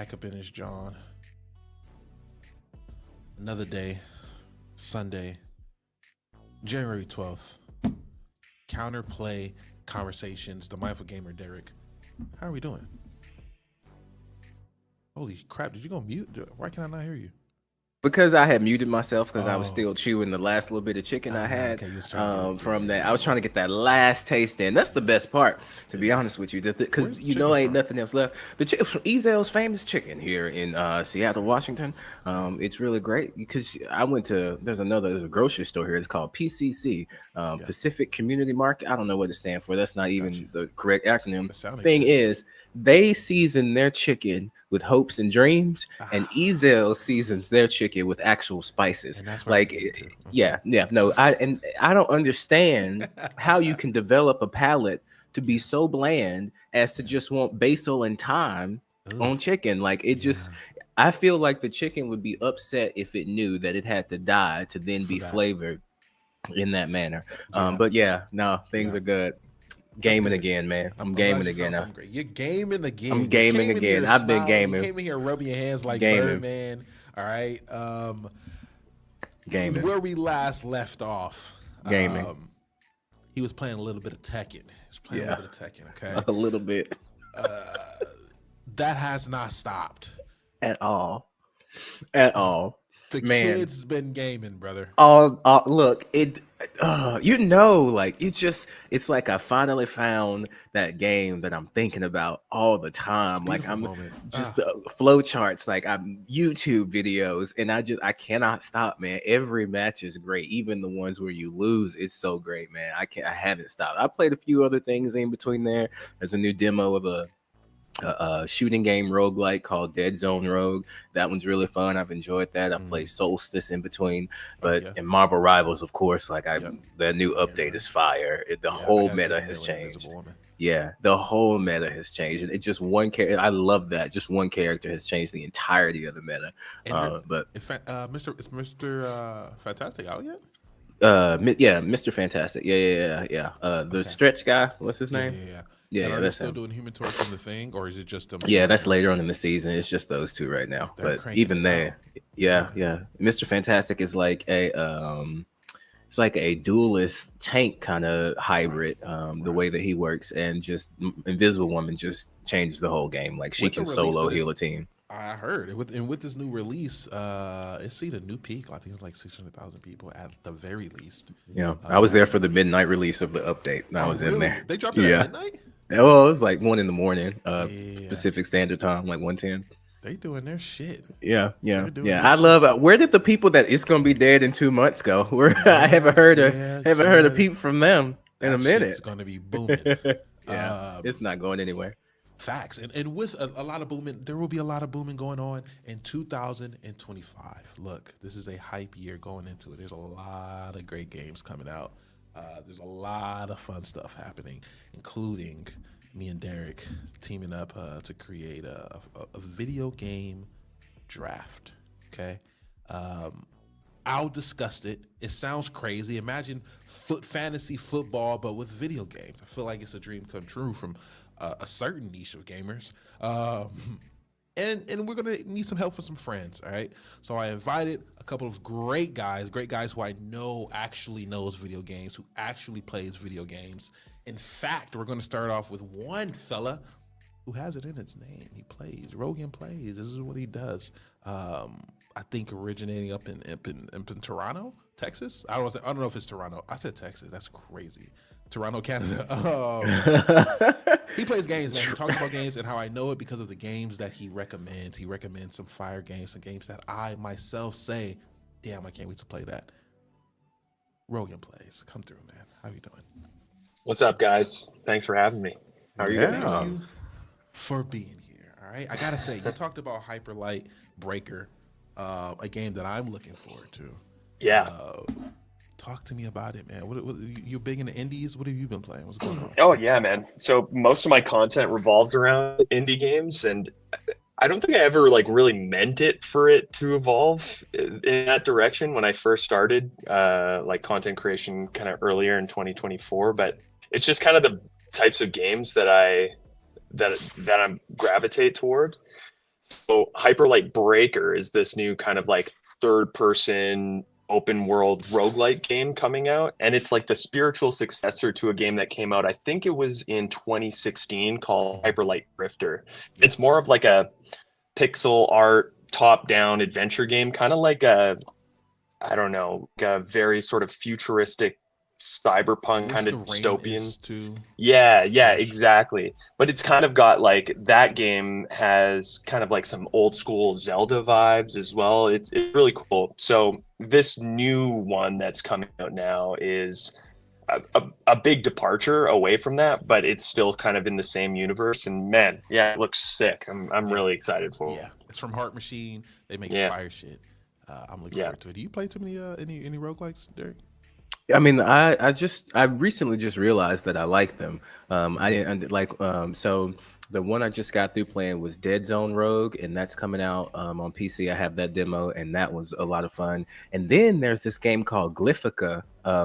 back up in his John. Another day, Sunday, January 12th. Counterplay Conversations, the Mindful Gamer Derek. How are we doing? Holy crap, did you go mute? Why can I not hear you? Because I had muted myself because I was Oh. still chewing the last little bit of chicken I had Okay, you was trying to from that. I was trying to get that last taste in. That's the best part, to be honest with you, because Where's the you know chicken ain't from? nothing else left. The chicken from Ezel's famous chicken here in Seattle, Washington. It's really great because I went to there's a grocery store here. It's called PCC, Pacific Community Market. I don't know what it stands for. That's not even the correct acronym. That sounded Thing good. is, they season their chicken with hopes and dreams, and Ezel seasons their chicken with actual spices. And that's what I was Like, getting to. yeah, no, I don't understand how you can develop a palate to be so bland as to just want basil and thyme on chicken. Like, it just, I feel like the chicken would be upset if it knew that it had to die to then be flavored in that manner. But yeah, no, things are good. Gaming again, man. I'm gaming again now. You're gaming again. I'm gaming again. I've been gaming. You came in here rubbing your hands like Gaming. Birdman. All right. Gaming. Where we last left off. Gaming. He was playing a little bit of Tekken. He was playing a little bit of Tekken, okay? A little bit. That has not stopped. At all. At all. The Man. kid's been gaming, brother. Look, like it's like I finally found that game that I'm thinking about all the time. Like I'm just the flow charts, like I'm YouTube videos, and I cannot stop, man. Every match is great, even the ones where you lose. It's so great, man. I haven't stopped. I played a few other things in between there. There's a new demo of a shooting game roguelike called Dead Zone Rogue. That one's really fun. I've enjoyed that. I played Solstice in between, but and Marvel Rivals, of course, like the new update is fire. The whole meta has changed. Yeah, the whole meta has changed. It's just one character. I love that. Just one character has changed the entirety of the meta. But Mr. Fantastic out yet? Yeah, Mr. Fantastic. Yeah. The stretch guy. What's his name? Yeah, Yeah, are they that's still him. doing Human Torch from the thing, or is it just them? Yeah, that's later on in the season. It's just those two right now. They're But cranking even it there, yeah. Mr. Fantastic is like it's like a duelist tank kind of hybrid. The way that he works, and just Invisible Woman just changes the whole game. Like she With the can release solo of this- heal a team. I heard it with this new release. It's seen a new peak. I think it's like 600,000 people at the very least. Yeah, I was there for the midnight release of the update. And I was in there. They dropped it at midnight. Oh, it was like 1 a.m, Pacific Standard Time, like 1:10. They doing their shit. Yeah. I love. Where did the people that it's gonna be dead in 2 months go? I haven't heard a peep from them in a minute. It's gonna be booming. It's not going anywhere. Facts, and with a lot of booming, there will be a lot of booming going on in 2025. Look, this is a hype year going into it. There's a lot of great games coming out. There's a lot of fun stuff happening, including me and Derek teaming up to create a video game draft. Okay, I'll discuss it. It sounds crazy. Imagine fantasy football, but with video games. I feel like it's a dream come true from a certain niche of gamers. And we're gonna need some help from some friends. All right. So I invited a couple of great guys who I know actually knows video games, who actually plays video games. In fact, we're gonna start off with one fella who has it in his name. He plays. Rogan plays. This is what he does. I think originating up in Toronto, Texas. I don't know if it's Toronto. I said Texas. That's crazy. Toronto, Canada. He plays games, man. He talks about games and how I know it because of the games that he recommends. He recommends some fire games, some games that I myself say, damn, I can't wait to play that. Rogan plays. Come through, man. How you doing? What's up, guys? Thanks for having me. How are you guys? Thank you for being here. All right. I gotta say, you talked about Hyperlight Breaker, a game that I'm looking forward to. Yeah. Talk to me about it, man. What you're big into indies? What have you been playing? What's going on? Oh yeah, man. So most of my content revolves around indie games, and I don't think I ever really meant it for it to evolve in that direction when I first started content creation kind of earlier in 2024. But it's just kind of the types of games that I gravitate toward. So Hyperlight Breaker is this new kind of like third person open world roguelike game coming out, and it's like the spiritual successor to a game that came out, I think it was in 2016, called Hyperlight Drifter. It's more of like a pixel art top down adventure game, kind of like a, I don't know, like a very sort of futuristic cyberpunk kind of dystopian too. Yeah, exactly. But it's kind of got like, that game has kind of like some old school Zelda vibes as well. It's really cool. So this new one that's coming out now is a big departure away from that, but it's still kind of in the same universe. And man, yeah, it looks sick. I'm really excited for it. Yeah, it's from Heart Machine. They make fire shit. I'm looking forward to it. Do you play too many any roguelikes, Derek? I mean, I recently just realized that I like them. I didn't like so the one I just got through playing was Dead Zone Rogue, and that's coming out on PC. I have that demo, and that was a lot of fun. And then there's this game called Glyphica,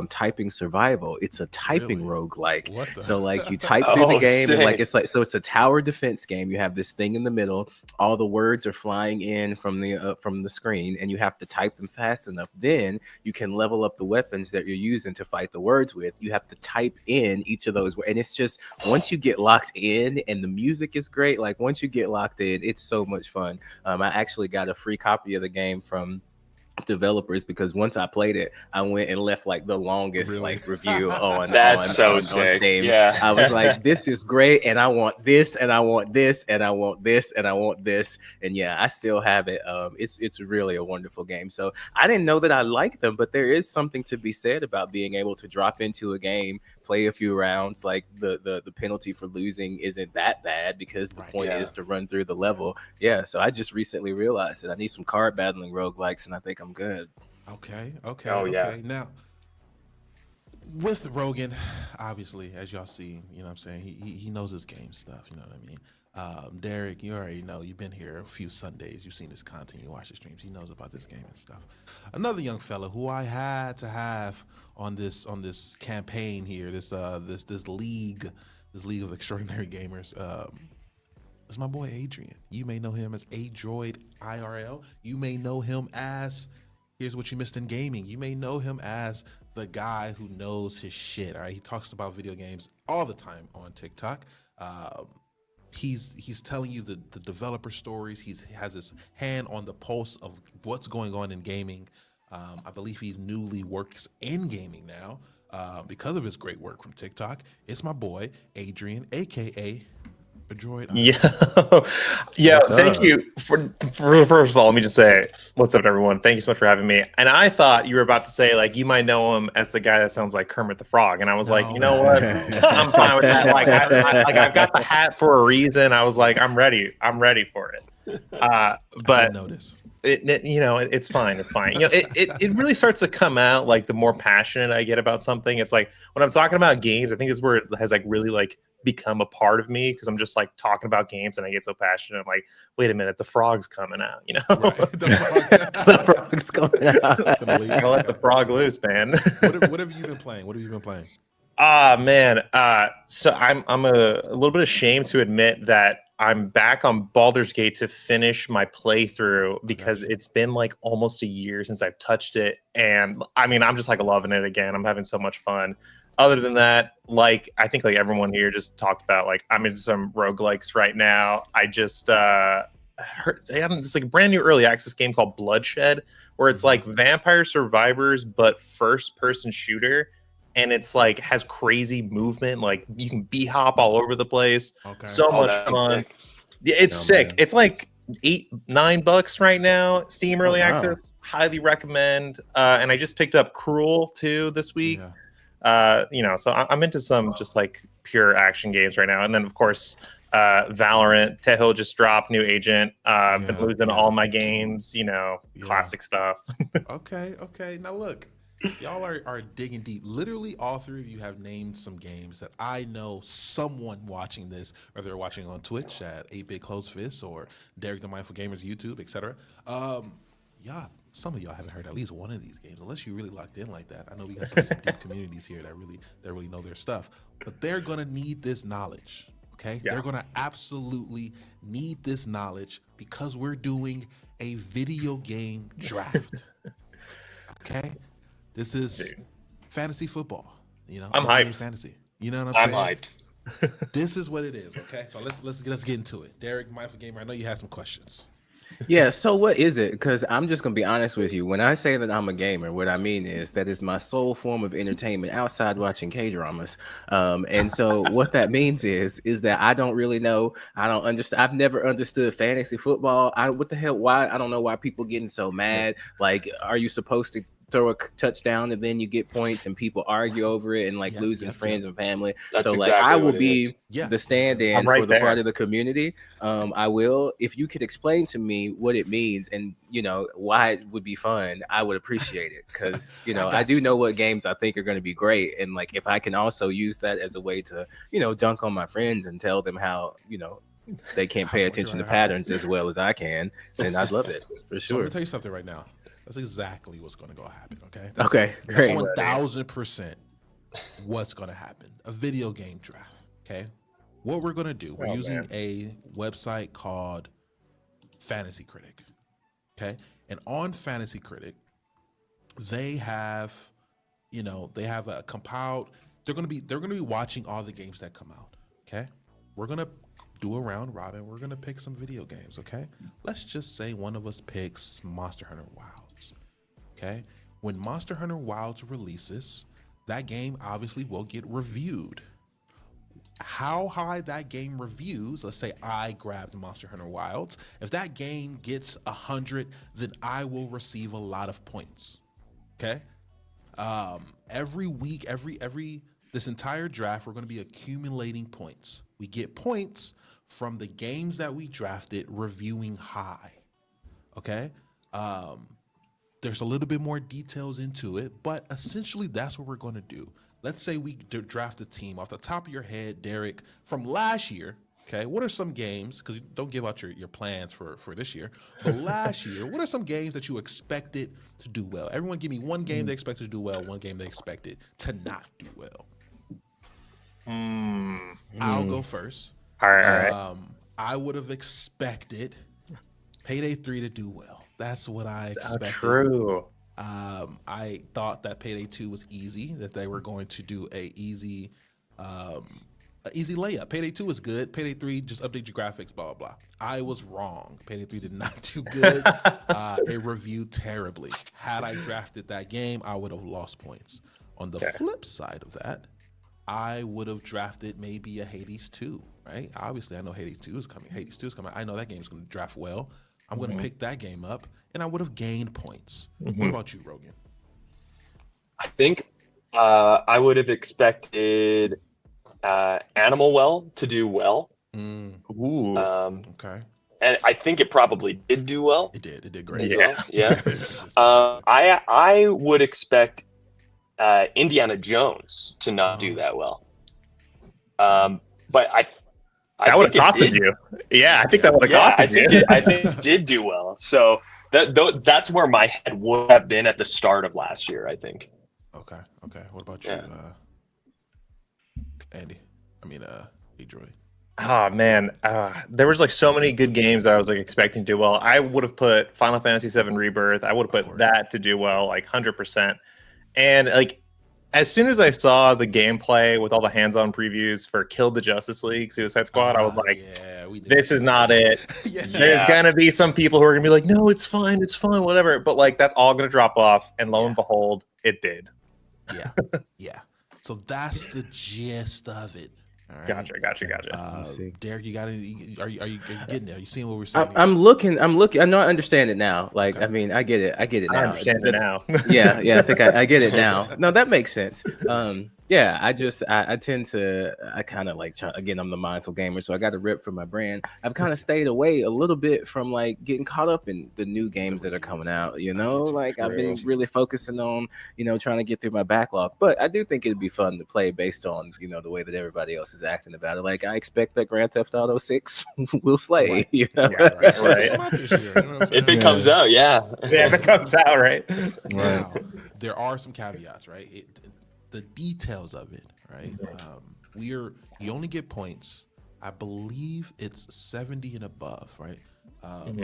Typing Survival. It's a typing roguelike. So like you type through the game, and like it's a tower defense game. You have this thing in the middle. All the words are flying in from the screen, and you have to type them fast enough. Then you can level up the weapons that you're using to fight the words with. You have to type in each of those, and it's just, once you get locked in, and the music is great. Like once you get locked in, it's so much fun. I actually got a free copy of the game from developers, because once I played it, I went and left like the longest like review on Steam. Yeah. I was like, this is great, and I want this, and I want this, and I want this, and I want this, and yeah, I still have it. It's really a wonderful game. So I didn't know that I liked them, but there is something to be said about being able to drop into a game, play a few rounds. Like the penalty for losing isn't that bad, because the point is to run through the level. Yeah, so I just recently realized that I need some card battling roguelikes, and I think I'm good. Okay. Yeah. Now, with Rogan, obviously, as y'all see, you know what I'm saying, he knows his game stuff, you know what I mean? Derek, you already know, you've been here a few Sundays, you've seen his content, you watch his streams, he knows about this game and stuff. Another young fella who I had to have on this campaign here, this league of extraordinary gamers, is my boy Adrian. You may know him as Adroid IRL. You may know him as Here's What You Missed in Gaming. You may know him as the guy who knows his shit. All right, he talks about video games all the time on TikTok. He's telling you the developer stories. He has his hand on the pulse of what's going on in gaming. I believe he newly works in gaming now because of his great work from TikTok. It's my boy Adrian, aka Adroid. Yeah. Thank you for first of all, let me just say what's up, everyone. Thank you so much for having me. And I thought you were about to say like you might know him as the guy that sounds like Kermit the Frog, and I was like, you know what, I'm fine with that. Like I've got the hat for a reason. I was like, I'm ready for it. But notice. It's fine. It's fine. It really starts to come out like the more passionate I get about something. It's like when I'm talking about games, I think it's where it has like really like become a part of me, because I'm just like talking about games and I get so passionate. I'm like, wait a minute, the frog's coming out, Right. The frog's coming out. Gotta let the frog loose, man. What have you been playing? Man. So I'm a little bit ashamed to admit that I'm back on Baldur's Gate to finish my playthrough, because it's been like almost a year since I've touched it. And I mean, I'm just like loving it again. I'm having so much fun. Other than that, like I think like everyone here just talked about, like I'm into some roguelikes right now. I just heard it's like a brand new early access game called Bloodshed, where it's like Vampire Survivors but first person shooter, and it's like has crazy movement, like you can b-hop all over the place. So much fun. Yeah, it's sick. Man. It's like $8-9 right now, Steam early access. Highly recommend. And I just picked up Cruel 2 this week. So I'm into some just like pure action games right now. And then of course Valorant. Tejo just dropped new agent. Been losing all my games, classic stuff. Okay. Now look, y'all are digging deep. Literally all three of you have named some games that I know someone watching this, or they're watching on Twitch at 8-Bit Close Fist or Derek the Mindful Gamers YouTube, etc. Some of y'all haven't heard at least one of these games, unless you really locked in like that. I know we got some deep communities here that really know their stuff, but they're gonna need this knowledge. Okay, Yeah. they're gonna absolutely need this knowledge because we're doing a video game draft. Okay, this is Dude. fantasy football. You know, I'm aka hyped. fantasy. You know what I'm saying? hyped. This is what it is. Okay, so let's get into it. Derek, mindful gamer, I know you have some questions. Yeah, so what is it? Because I'm just gonna be honest with you. When I say that I'm a gamer, what I mean is that is my sole form of entertainment outside watching K-dramas. And so what that means is that I don't really know. I don't understand. I've never understood fantasy football. What the hell? Why? I don't know why people getting so mad. Like, are you supposed to throw a touchdown and then you get points and people argue over it and like losing friends and family? That's So like exactly I will what it is. be the stand-in I'm right for the part there. of the community. I will. If you could explain to me what it means and why it would be fun, I would appreciate it, because I do know what games I think are going to be great, and like if I can also use that as a way to dunk on my friends and tell them how they can't pay attention to patterns as well as I can, then I'd love it for So I'm sure. gonna tell you something right now. That's exactly what's gonna go happen. Okay. Okay, great. 1000% what's gonna happen. A video game draft. Okay. What we're gonna do? We're using a website called Fantasy Critic. Okay, and on Fantasy Critic, they have a compiled. They're gonna be watching all the games that come out. Okay, we're gonna do a round robin. We're gonna pick some video games. Okay, let's just say one of us picks Monster Hunter Wilds. Okay, when Monster Hunter Wilds releases, that game obviously will get reviewed. How high that game reviews, let's say I grabbed Monster Hunter Wilds. If that game gets 100, then I will receive a lot of points. Okay. Every week, this entire draft, we're going to be accumulating points. We get points from the games that we drafted reviewing high. Okay. There's a little bit more details into it, but essentially that's what we're going to do. Let's say we draft a team off the top of your head, Derek, from last year. Okay, what are some games? Because you don't give out your plans for this year. But last year, what are some games that you expected to do well? Everyone, give me one game they expected to do well, one game they expected to not do well. I'll go first. All right. I would have expected Payday 3 to do well. That's what I expected. True. I thought that Payday 2 was easy, that they were going to do a easy layup. Payday 2 was good. Payday 3, just update your graphics, blah, blah, blah. I was wrong. Payday 3 did not do good. It reviewed terribly. Had I drafted that game, I would have lost points. On the flip side of that, I would have drafted maybe a Hades 2, right? Obviously, I know Hades 2 is coming. I know that game is going to draft well. I'm going to pick that game up, and I would have gained points. What about you, Rogan? I think I would have expected Animal Well to do well. Ooh. Okay. And I think it probably did do well. It did. It did great. Yeah. I would expect Indiana Jones to not do that well. But I that would have think it costed did. you. Yeah, I think that would have costed you. I think it did do well. So that's where my head would have been at the start of last year, I think. Okay. What about you, Andy? Detroit. Oh man, there was like so many good games that I was like expecting to do well. I would have put Final Fantasy VII Rebirth. I would have put that to do well, like 100%. And like, as soon as I saw the gameplay with all the hands-on previews for Kill the Justice League Suicide Squad, I was like, this is not it. There's gonna be some people who are gonna be like, no, it's fine, whatever. But like, that's all gonna drop off, and lo and behold, it did. Yeah. So that's the gist of it. All right. Gotcha. Derek, you got any? Are you getting there? Are you seeing what we're saying? I'm looking. I know. I understand it now. Like, I mean, I get it. I get it now. I understand it now. Yeah. I think I get it now. No, that makes sense. Yeah. I tend to. I kind of like. Again, I'm the mindful gamer, so I got to rip for my brand. I've kind of stayed away a little bit from like getting caught up in the new games that are coming out. Like I've been really focusing on trying to get through my backlog. But I do think it'd be fun to play based on the way that everybody else is acting about it. Like I expect that Grand Theft Auto 6 will slay. Right. If it comes out, if it comes out, right? Now, there are some caveats, right? The details of it, right? You only get points I believe it's 70 and above, right?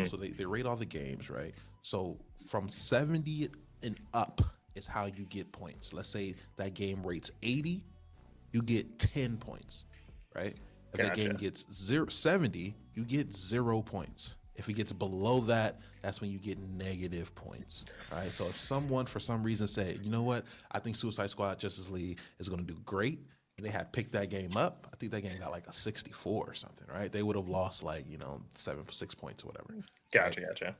So they rate all the games, right? So from 70 and up is how you get points. Let's say that game rates 80, you get 10 points, right? If that game gets 70, you get 0 points. If it gets below that, that's when you get negative points, right? So if someone, for some reason, said, you know what, I think Suicide Squad Justice League is going to do great, and they had picked that game up, I think that game got like a 64 or something, right? They would have lost like, 6 points or whatever. Gotcha.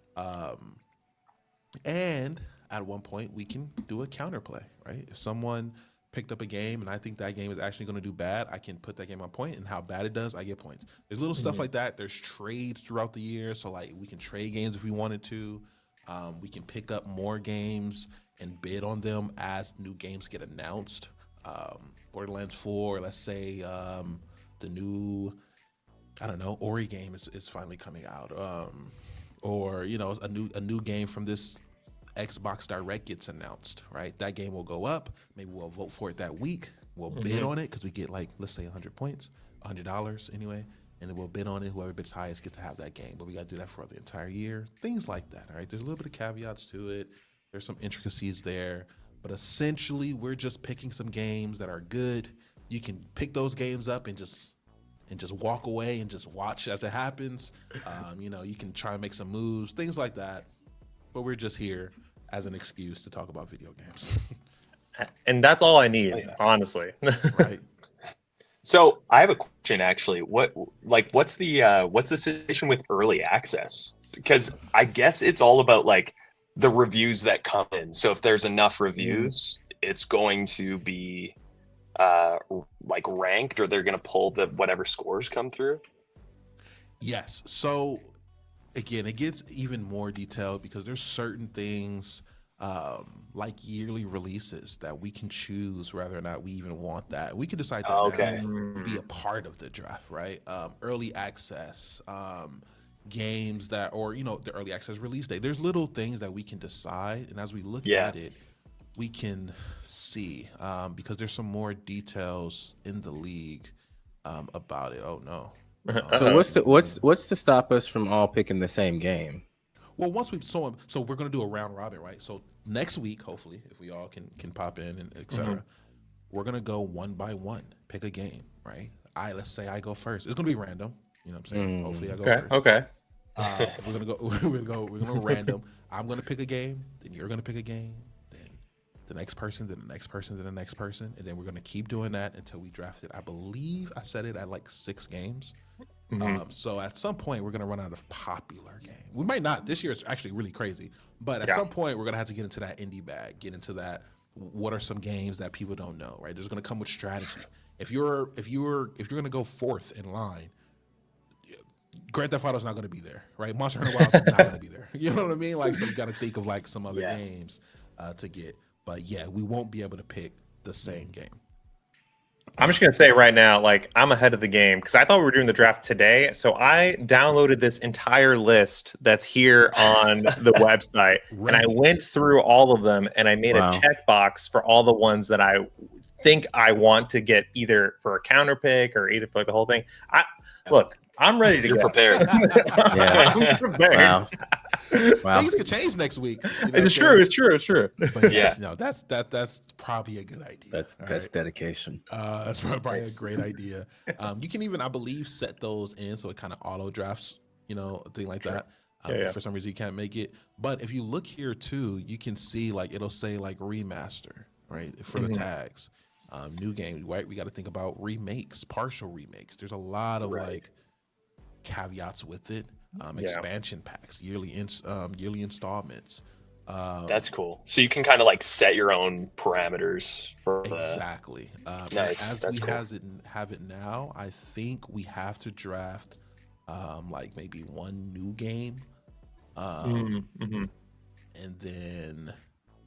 And at one point, we can do a counterplay, right? If someone picked up a game and I think that game is actually going to do bad, I can put that game on point, and how bad it does, I get points. There's little stuff like that. There's trades throughout the year, so like we can trade games if we wanted to. We can pick up more games and bid on them as new games get announced. Borderlands 4, let's say the new, I don't know, Ori game is finally coming out, or a new game from this Xbox Direct gets announced, right? That game will go up. Maybe we'll vote for it that week. We'll bid on it because we get like, let's say 100 points, $100 anyway, and then we'll bid on it. Whoever bids highest gets to have that game. But we got to do that for the entire year. Things like that, all right? There's a little bit of caveats to it. There's some intricacies there. But essentially, we're just picking some games that are good. You can pick those games up and just walk away and just watch as it happens. You can try and make some moves, things like that. But we're just here as an excuse to talk about video games. And that's all I need, honestly. Right. So I have a question actually. What's the situation with early access? Because I guess it's all about like the reviews that come in. So if there's enough reviews, it's going to be like ranked, or they're going to pull the whatever scores come through. Yes. So again, it gets even more detailed because there's certain things like yearly releases that we can choose whether or not we even want that. We can decide that now, be a part of the draft, right? Early access, games that, or the early access release date. There's little things that we can decide, and as we look at it, we can see because there's some more details in the league about it. Oh no. So what's to stop us from all picking the same game? Well, once so we're gonna do a round robin, right? So next week, hopefully, if we all can pop in and etc., we're gonna go one by one, pick a game, right? Let's say I go first. It's gonna be random. You know what I'm saying? Hopefully, I go first. Okay. We're gonna go random. I'm gonna pick a game, then you're gonna pick a game, then the next person, then the next person, then the next person, and then we're gonna keep doing that until we draft it. I believe I said it at like 6 games. So at some point we're gonna run out of popular game. We might not. This year is actually really crazy, but at some point we're gonna have to get into that indie bag, get into that. What are some games that people don't know? Right? There's gonna come with strategy. If you're gonna go fourth in line, Grand Theft Auto's not gonna be there, right? Monster Hunter Wilds is not gonna be there. You know what I mean? Like, so you gotta think of like some other games to get. But yeah, we won't be able to pick the same game. I'm just gonna say right now, like, I'm ahead of the game because I thought we were doing the draft today. So I downloaded this entire list that's here on the website, and I went through all of them, and I made a checkbox for all the ones that I think I want to get, either for a counter pick or either for like the whole thing. I'm ready to You're go. prepared. I'm prepared. Wow. Things could change next week. It's true. But yes, no, that's probably a good idea. That's dedication. That's probably a great idea. You can even, I believe, set those in so it kind of auto drafts, a thing like that. If for some reason you can't make it. But if you look here too, you can see like it'll say like remaster, right, for the tags. New game, right? We got to think about remakes, partial remakes. There's a lot of like caveats with it. Expansion packs, yearly installments. That's cool. So you can kind of like set your own parameters for exactly. Nice. As That's we cool. have it now, I think we have to draft like maybe one new game, and then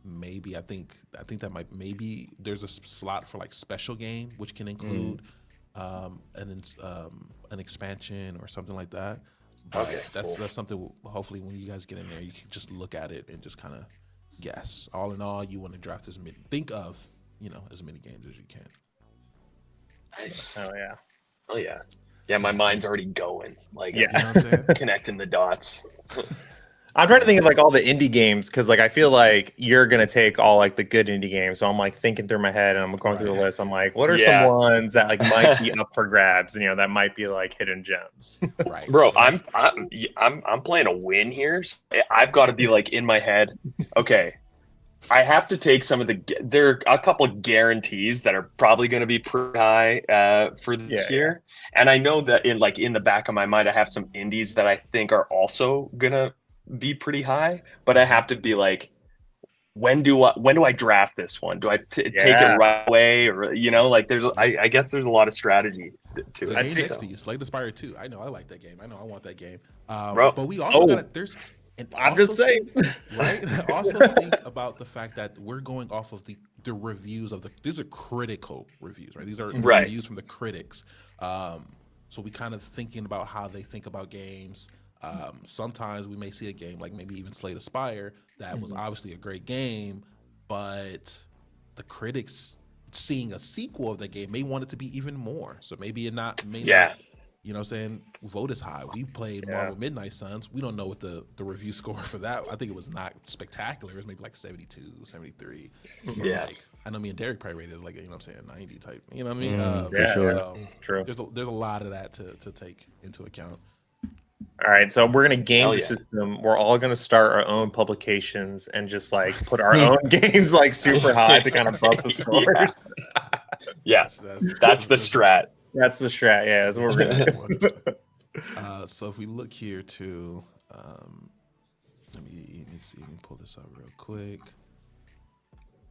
maybe I think that maybe there's a slot for like special game, which can include an expansion or something like that. But that's something. Hopefully, when you guys get in there, you can just look at it and just kind of guess. All in all, you want to draft as many. Think of as many games as you can. Nice. Oh yeah. Oh yeah. Yeah, my mind's already going. Like, Yeah. You know what I'm saying? connecting the dots. I'm trying to think of like all the indie games because like I feel like you're gonna take all like the good indie games. So I'm like thinking through my head and I'm going through the list. I'm like, what are some Yeah. ones that like might be up for grabs? And, that might be like hidden gems. Right, Bro, And I'm playing a win here. I've got to be like in my head. Okay, I have to take some of the. There are a couple of guarantees that are probably going to be pretty high for this year, and I know that in the back of my mind, I have some indies that I think are also gonna be pretty high. But I have to be like, when do I draft this one? Do I take it right away, or like there's I guess there's a lot of strategy to the it. game So. next to you, Slay the Spire 2. I know I like that game. I know I want that game. Bro. But we also got there's. And I'm just saying, right? Also think about the fact that we're going off of the reviews of these are critical reviews, right? These are reviews from the critics. So we kind of thinking about how they think about games. Sometimes we may see a game like maybe even Slay the Spire that was obviously a great game, but the critics seeing a sequel of the game may want it to be even more. So maybe not. You know what I'm saying? Vote is high. We played Marvel Midnight Suns. We don't know what the review score for that. I think it was not spectacular. It was maybe like 72, 73. Yeah. Like, I know me and Derek probably rated it like, 90 type. You know what I mean? For sure. So True. There's a lot of that to take into account. All right, so we're gonna game the yeah. system. We're all gonna start our own publications and just like put our own games like super high to kind of bump the scores. Yeah, that's the strat. That's the strat. Yeah, that's what we're gonna do. So if we look here to, let me see. Let me pull this up real quick.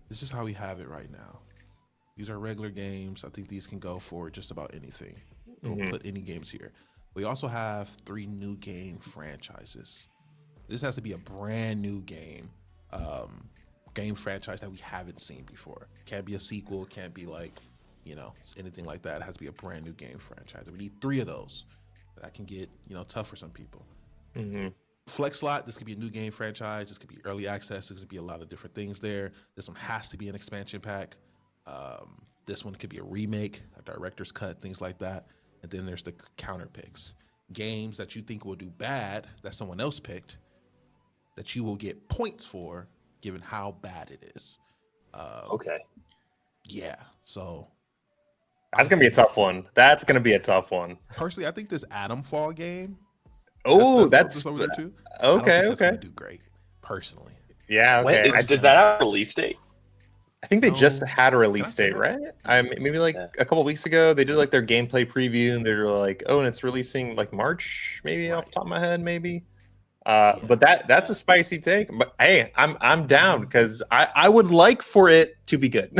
This is how we have it right now. These are regular games. I think these can go for just about anything. We'll put any games here. We also have 3 new game franchises. This has to be a brand new game franchise that we haven't seen before. Can't be a sequel. Can't be like, anything like that. It has to be a brand new game franchise. We need 3 of those. That can get, tough for some people. Flex slot, this could be a new game franchise. This could be early access. This could be a lot of different things there. This one has to be an expansion pack. This one could be a remake, a director's cut, things like that. And then there's the counter picks. Games that you think will do bad that someone else picked that you will get points for given how bad it is. Okay. Yeah. So That's gonna be a tough one. That's gonna be a tough one. personally, I think this Atom Fall game. Oh, that's over there too. Okay. That's gonna do great. Personally. Yeah. Okay. Does that have a release date? I think they just No. had a release say date, that? right? Maybe like a couple weeks ago, they did like their gameplay preview, and they were like, "Oh, and it's releasing like March, maybe off the top of my head, maybe." But that's a spicy take. But hey, I'm down because I would like for it to be good.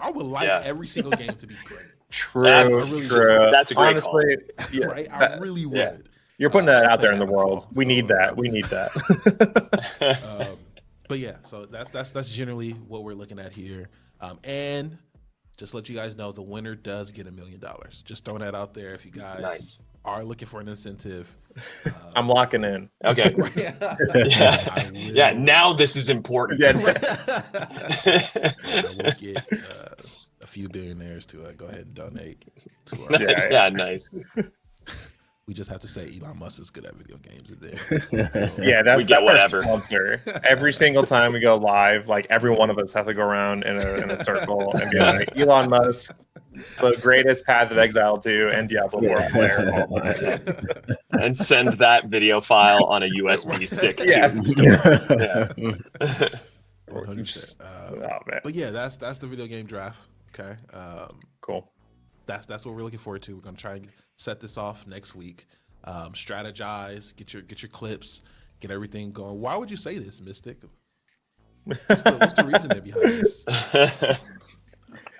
I would like every single game to be great. True, That's true. that's a great Honestly, yeah, Right? I really would. yeah. you're putting that out play there in the Atom world. Fall, We so, need that. We need that. But yeah, so that's generally what we're looking at here. And just let you guys know, the winner does get $1 million. Just throwing that out there. If you guys are looking for an incentive, I'm locking in. Okay. I will, Yeah. Now this is important. I will get a few billionaires to go ahead and donate to our. Yeah. Nice. We just have to say Elon Musk is good at video games. And then, Yeah, that's We get our whatever. sponsor. Every single time we go live, like every one of us have to go around in a circle and be like, Elon Musk, the greatest Path of Exile 2 and Diablo 4 player of all time. And send that video file on a USB stick Yeah. too. Yeah. 100%. Oh, man. But yeah, that's the video game draft. Okay. Cool. That's what we're looking forward to. We're gonna try and set this off next week. Strategize, get your clips, get everything going. Why would you say this, Mystic? What's the reasoning behind this?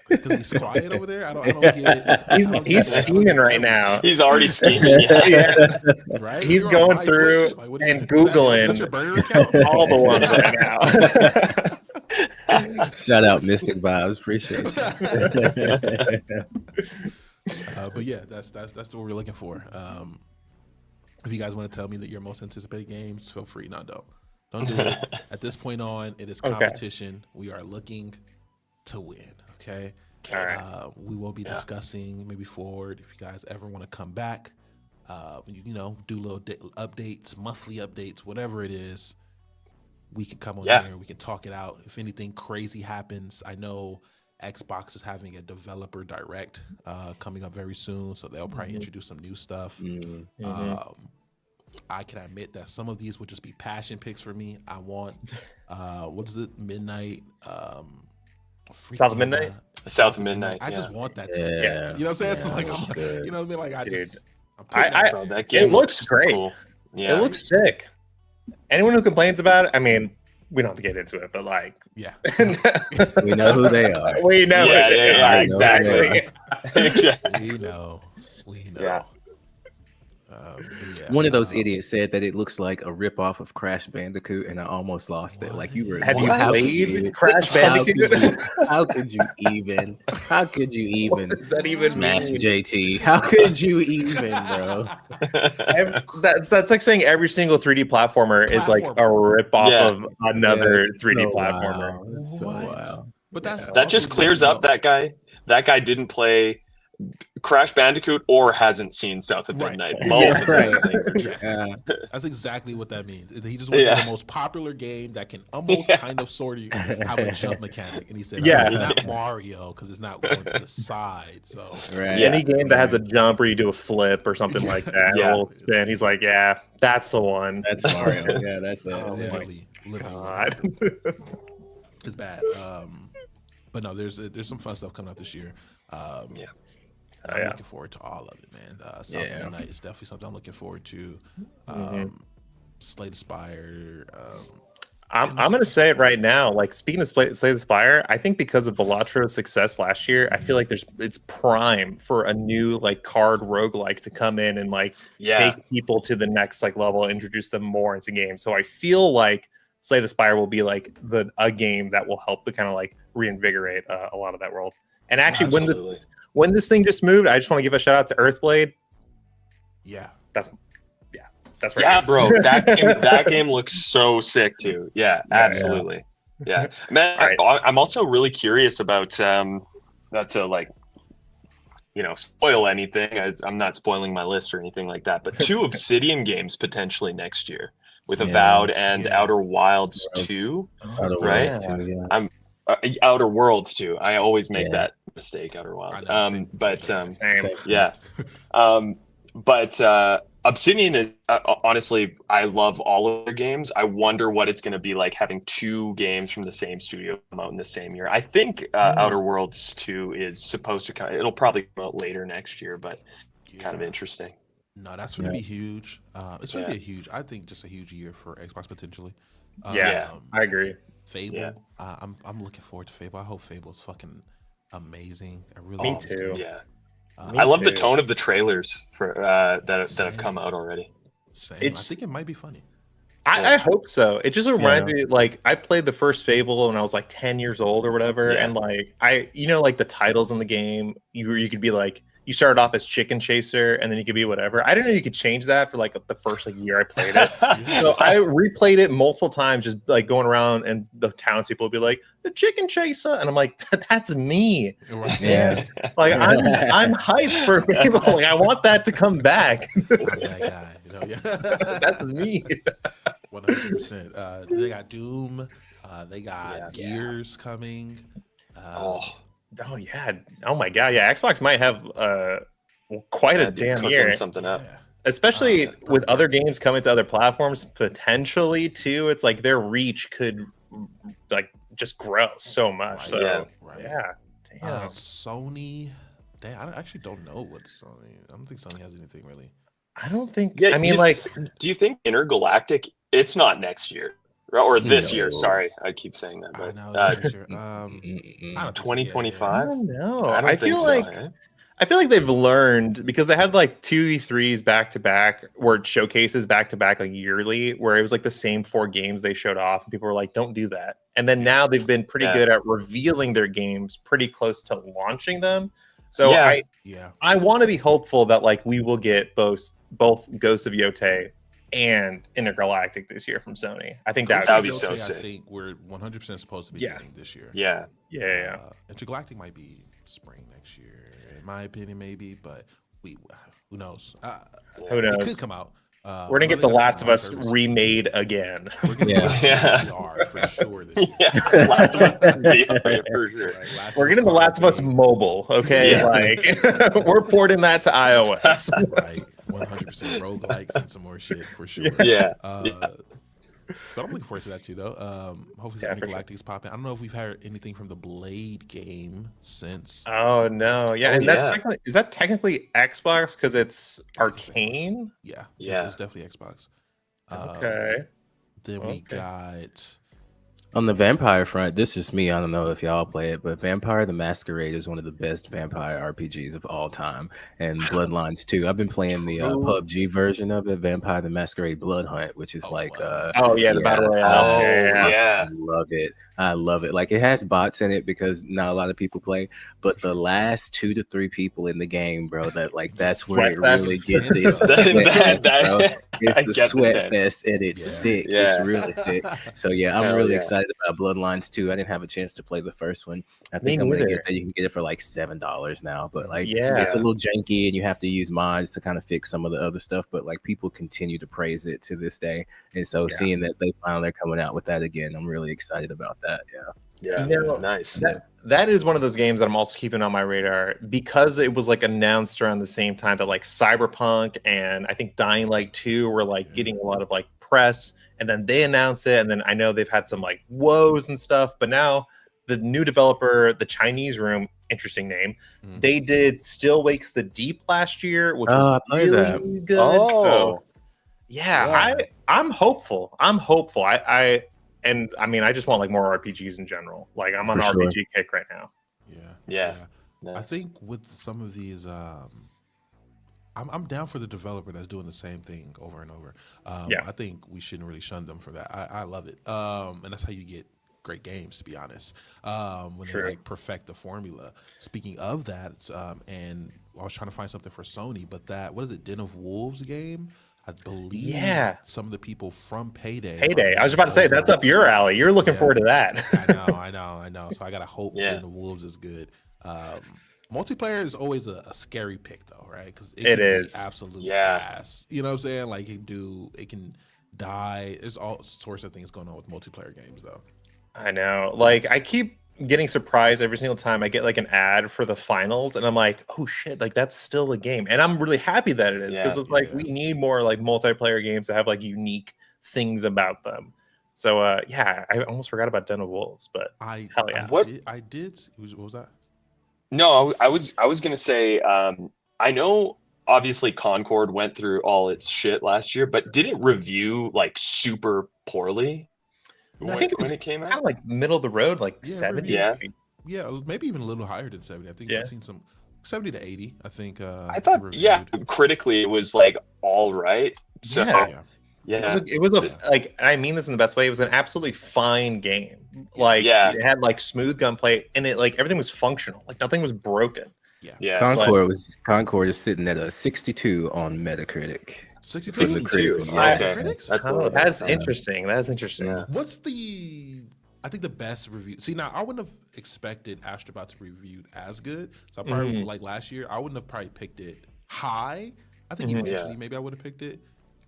Because he's quiet over there. I don't get it. He's scheming right now. He's already scheming. Yeah. Right? He's You're on going my through Twitch. Like, what and that's Googling your burner account? all the ones right now. Shout out Mystic Vibes. Appreciate you. But yeah, that's what we're looking for. If you guys want to tell me that your most anticipated games, feel free. No, don't do it. At this point on, it is competition. We are looking to win. Okay. All right. We will be discussing maybe forward if you guys ever want to come back. Do little updates, monthly updates, whatever it is. We can come on here. We can talk it out. If anything crazy happens, I know Xbox is having a developer direct coming up very soon, so they'll probably introduce some new stuff. I can admit that some of these would just be passion picks for me. I want what is it? Midnight. South of Midnight. South of Midnight. I just want that. Yeah. You know what I'm saying? Yeah, so like, you know what I mean? Like, that game it looks great. Cool. Yeah, it looks sick. Anyone who complains about it, I mean, we don't have to get into it, but like, yeah, we know who they are. We know. Yeah, exactly. we know. Yeah. One of those idiots said that it looks like a ripoff of Crash Bandicoot, and I almost lost it. Like you were. Have you how played could you- Crash Bandicoot? How could you even? How could you even? What does that even smash mean? JT? How could you even, bro? That's like saying every single 3D platformer is like a rip off of another Yeah, it's 3D so platformer. wild. It's so What? wild. But that's That just clears up that guy. That guy didn't play Crash Bandicoot or hasn't seen South of Right. Midnight. Yeah, Both of right. those things are true. Yeah. That's exactly what that means. He just went to the most popular game that can almost kind of sort of have a jump mechanic, and he said, Yeah. not Mario because it's not going to the side." So Right. Yeah. Any game that has a jump or you do a flip or something like that, Yeah. a little spin, he's like, yeah, that's the one. That's Mario. Yeah, that's it. Oh, Yeah. literally, what God. happened. It's bad. But no, there's some fun stuff coming out this year. I'm Yeah. looking forward to all of it, man. South Yeah. of Midnight is definitely something I'm looking forward to. Slay the Spire. I'm going to say it right now. Like, speaking of Slay the Spire, I think because of Balattro's success last year, I feel like it's prime for a new like card roguelike to come in and like take people to the next like level and introduce them more into games. So I feel like Slay the Spire will be like a game that will help to kind of like reinvigorate a lot of that world. And actually, when this thing just moved, I just want to give a shout out to Earthblade. Yeah. That's right. Yeah, bro. That game looks so sick too. Yeah, absolutely. Yeah. Man, Right. I'm also really curious about not to like spoil anything. I'm not spoiling my list or anything like that, but 2 Obsidian games potentially next year with Avowed and Outer Wilds 2. Outer Right? Worlds too, yeah. Outer Worlds 2. I always make that mistake, Outer Wilds. I know, Same. Yeah. But Obsidian is honestly, I love all of their games. I wonder what it's going to be like having 2 games from the same studio come out in the same year. I think Outer Worlds 2 is supposed to it'll probably come out later next year, but kind of interesting. No, that's going to be huge. It's going to be I think just a huge year for Xbox potentially. I agree. Fable. Yeah. I'm looking forward to Fable. I hope Fable's fucking amazing. I really Me hope it's too. good. Yeah. Me I love the too. tone of the trailers for that have come out already. Same. I It's- think it might be funny. I hope so. It just reminds me, like, I played the first Fable when I was like 10 years old or whatever, Yeah. and like like the titles in the game, you could be like, you started off as Chicken Chaser, and then you could be whatever. I didn't know you could change that for like the first like year I played it. So I replayed it multiple times, just like going around, and the townspeople would be like, "The Chicken Chaser," and I'm like, "That's me." Right. Yeah. Like I'm hyped for people. Like I want that to come back. That guy. That's me. 100%. They got Doom. They got Gears coming. Oh yeah! Oh my god! Yeah, Xbox might have quite a damn cooking year, something up. especially with other games coming to other platforms potentially too. It's like their reach could like just grow so much. Right. So Yeah. Right. damn. Sony. Damn, I actually don't know what Sony. I don't think Sony has anything really. I don't think. Yeah, I mean, like, do you think Intergalactic? It's not next year or this No. year. Sorry, I keep saying that. I But know. That's for sure. Mm-mm. I don't think so. 2025. I don't know. I don't I think feel so, like eh? I feel like they've learned because they had like 2 E3s back to back, where it showcases back to back like yearly, where it was like the same 4 games they showed off, and people were like, "Don't do that." And then now they've been pretty good at revealing their games pretty close to launching them. So Yeah. I want to be hopeful that like we will get both Ghosts of Yotei and Intergalactic this year from Sony. I think that That would would be be so I sick. think we're 100% supposed to be Yeah. getting this year. Yeah, yeah. Intergalactic might be spring next year, in my opinion, maybe. But who knows? Who It knows? could come out. We're gonna I know get they The got Last some of Us live service. remade again. We're gonna Yeah. we are for sure this year. Yeah, Last of Us VR for sure. Right, Last We're of Us getting The Last of Us VR. mobile, okay? Yeah. Like we're porting that to iOS. Right, 100% roguelikes and some more shit for sure. Yeah. But I'm looking forward to that too, though. Hopefully, Yeah, some for sure. Galactic is popping. I don't know if we've heard anything from the Blade game since. Oh no, yeah, Oh, and that's yeah. technically, is that technically Xbox because it's Xbox. Arcane? Yeah, Yeah. it's definitely Xbox. Okay. Then we Okay. got. On the vampire front, this is me. I don't know if y'all play it, but Vampire the Masquerade is one of the best vampire RPGs of all time, and Bloodlines too. I've been playing the True. PUBG version of it, Vampire the Masquerade Blood Hunt, which is Oh, like wow. Oh yeah, the battle royale. Oh, yeah. yeah. I love it. I love it. Like it has bots in it because not a lot of people play, but the last 2 to 3 people in the game, bro, that's where it Sweat really fest. gets it. It's the That- sweat fest, that- bro. It's that the gets sweat intense. fest, and it's Yeah. sick. Yeah. It's really sick. So yeah, I'm Hell really yeah. excited about Bloodlines 2. I didn't have a chance to play the first one. I Me think I'm gonna neither. get that. You can get it for like $7 now, but like Yeah. it's a little janky, and you have to use mods to kind of fix some of the other stuff. But like people continue to praise it to this day, and so Yeah. seeing that they finally are coming out with that again, I'm really excited about that. Yeah. Yeah. You know, Nice. That is one of those games that I'm also keeping on my radar because it was like announced around the same time that like Cyberpunk and I think Dying Light 2 were like getting a lot of like press, and then they announced it, and then I know they've had some like woes and stuff, but now the new developer, the Chinese Room, interesting name, Mhm. they did Still Wakes the Deep last year, which Oh, was I played really that. good. Oh. So, yeah, Yeah. I'm hopeful. I mean, I just want like more RPGs in general. Like I'm on For an sure. RPG kick right now. Yeah. I Nice. think with some of these, I'm down for the developer that's doing the same thing over and over. Yeah. I think we shouldn't really shun them for that. I love it, and that's how you get great games, to be honest. When True. they like perfect the formula. Speaking of that, and I was trying to find something for Sony, but what is it, Den of Wolves game? I believe Yeah. some of the people from Payday. Payday. I was about to say that's up your alley. You're looking Yeah. forward to that. I know. So I gotta hope Yeah. Den of Wolves is good. Multiplayer is always a scary pick, though, right? Because It can be is. absolute Yeah. ass. You know what I'm saying? Like it can die. There's all sorts of things going on with multiplayer games, though. I know. Like I keep getting surprised every single time I get like an ad for the finals, and I'm like, oh shit, like that's still a game. And I'm really happy that it is because Yeah. it's like Yeah. we need more like multiplayer games to have like unique things about them. So yeah, I almost forgot about Den of Wolves, but I Hell yeah. What- I did. What was that? No, I was gonna say, I know obviously Concord went through all its shit last year, but did it review like super poorly I think it was when it came kind out? of like middle of the road, like Yeah, 70. Yeah. Yeah, maybe even a little higher than 70. I think Yeah. I've seen some 70 to 80. I think. I thought, yeah, reviewed. critically it was like all right. So Yeah. Yeah. yeah, It was a like I mean this in the best way. It was an absolutely fine game. Like Yeah. it had like smooth gunplay, and it like everything was functional. Like nothing was broken. yeah. Concord is sitting at a 62 on Metacritic. 62. From the critic, yeah. Okay. Critics? That's a Oh, little bit. that's interesting. That's interesting. Yeah. What's I think the best review. See, now I wouldn't have expected Astrobot to be reviewed as good. So I probably like last year, I wouldn't have probably picked it high. I think eventually Yeah. maybe I would have picked it.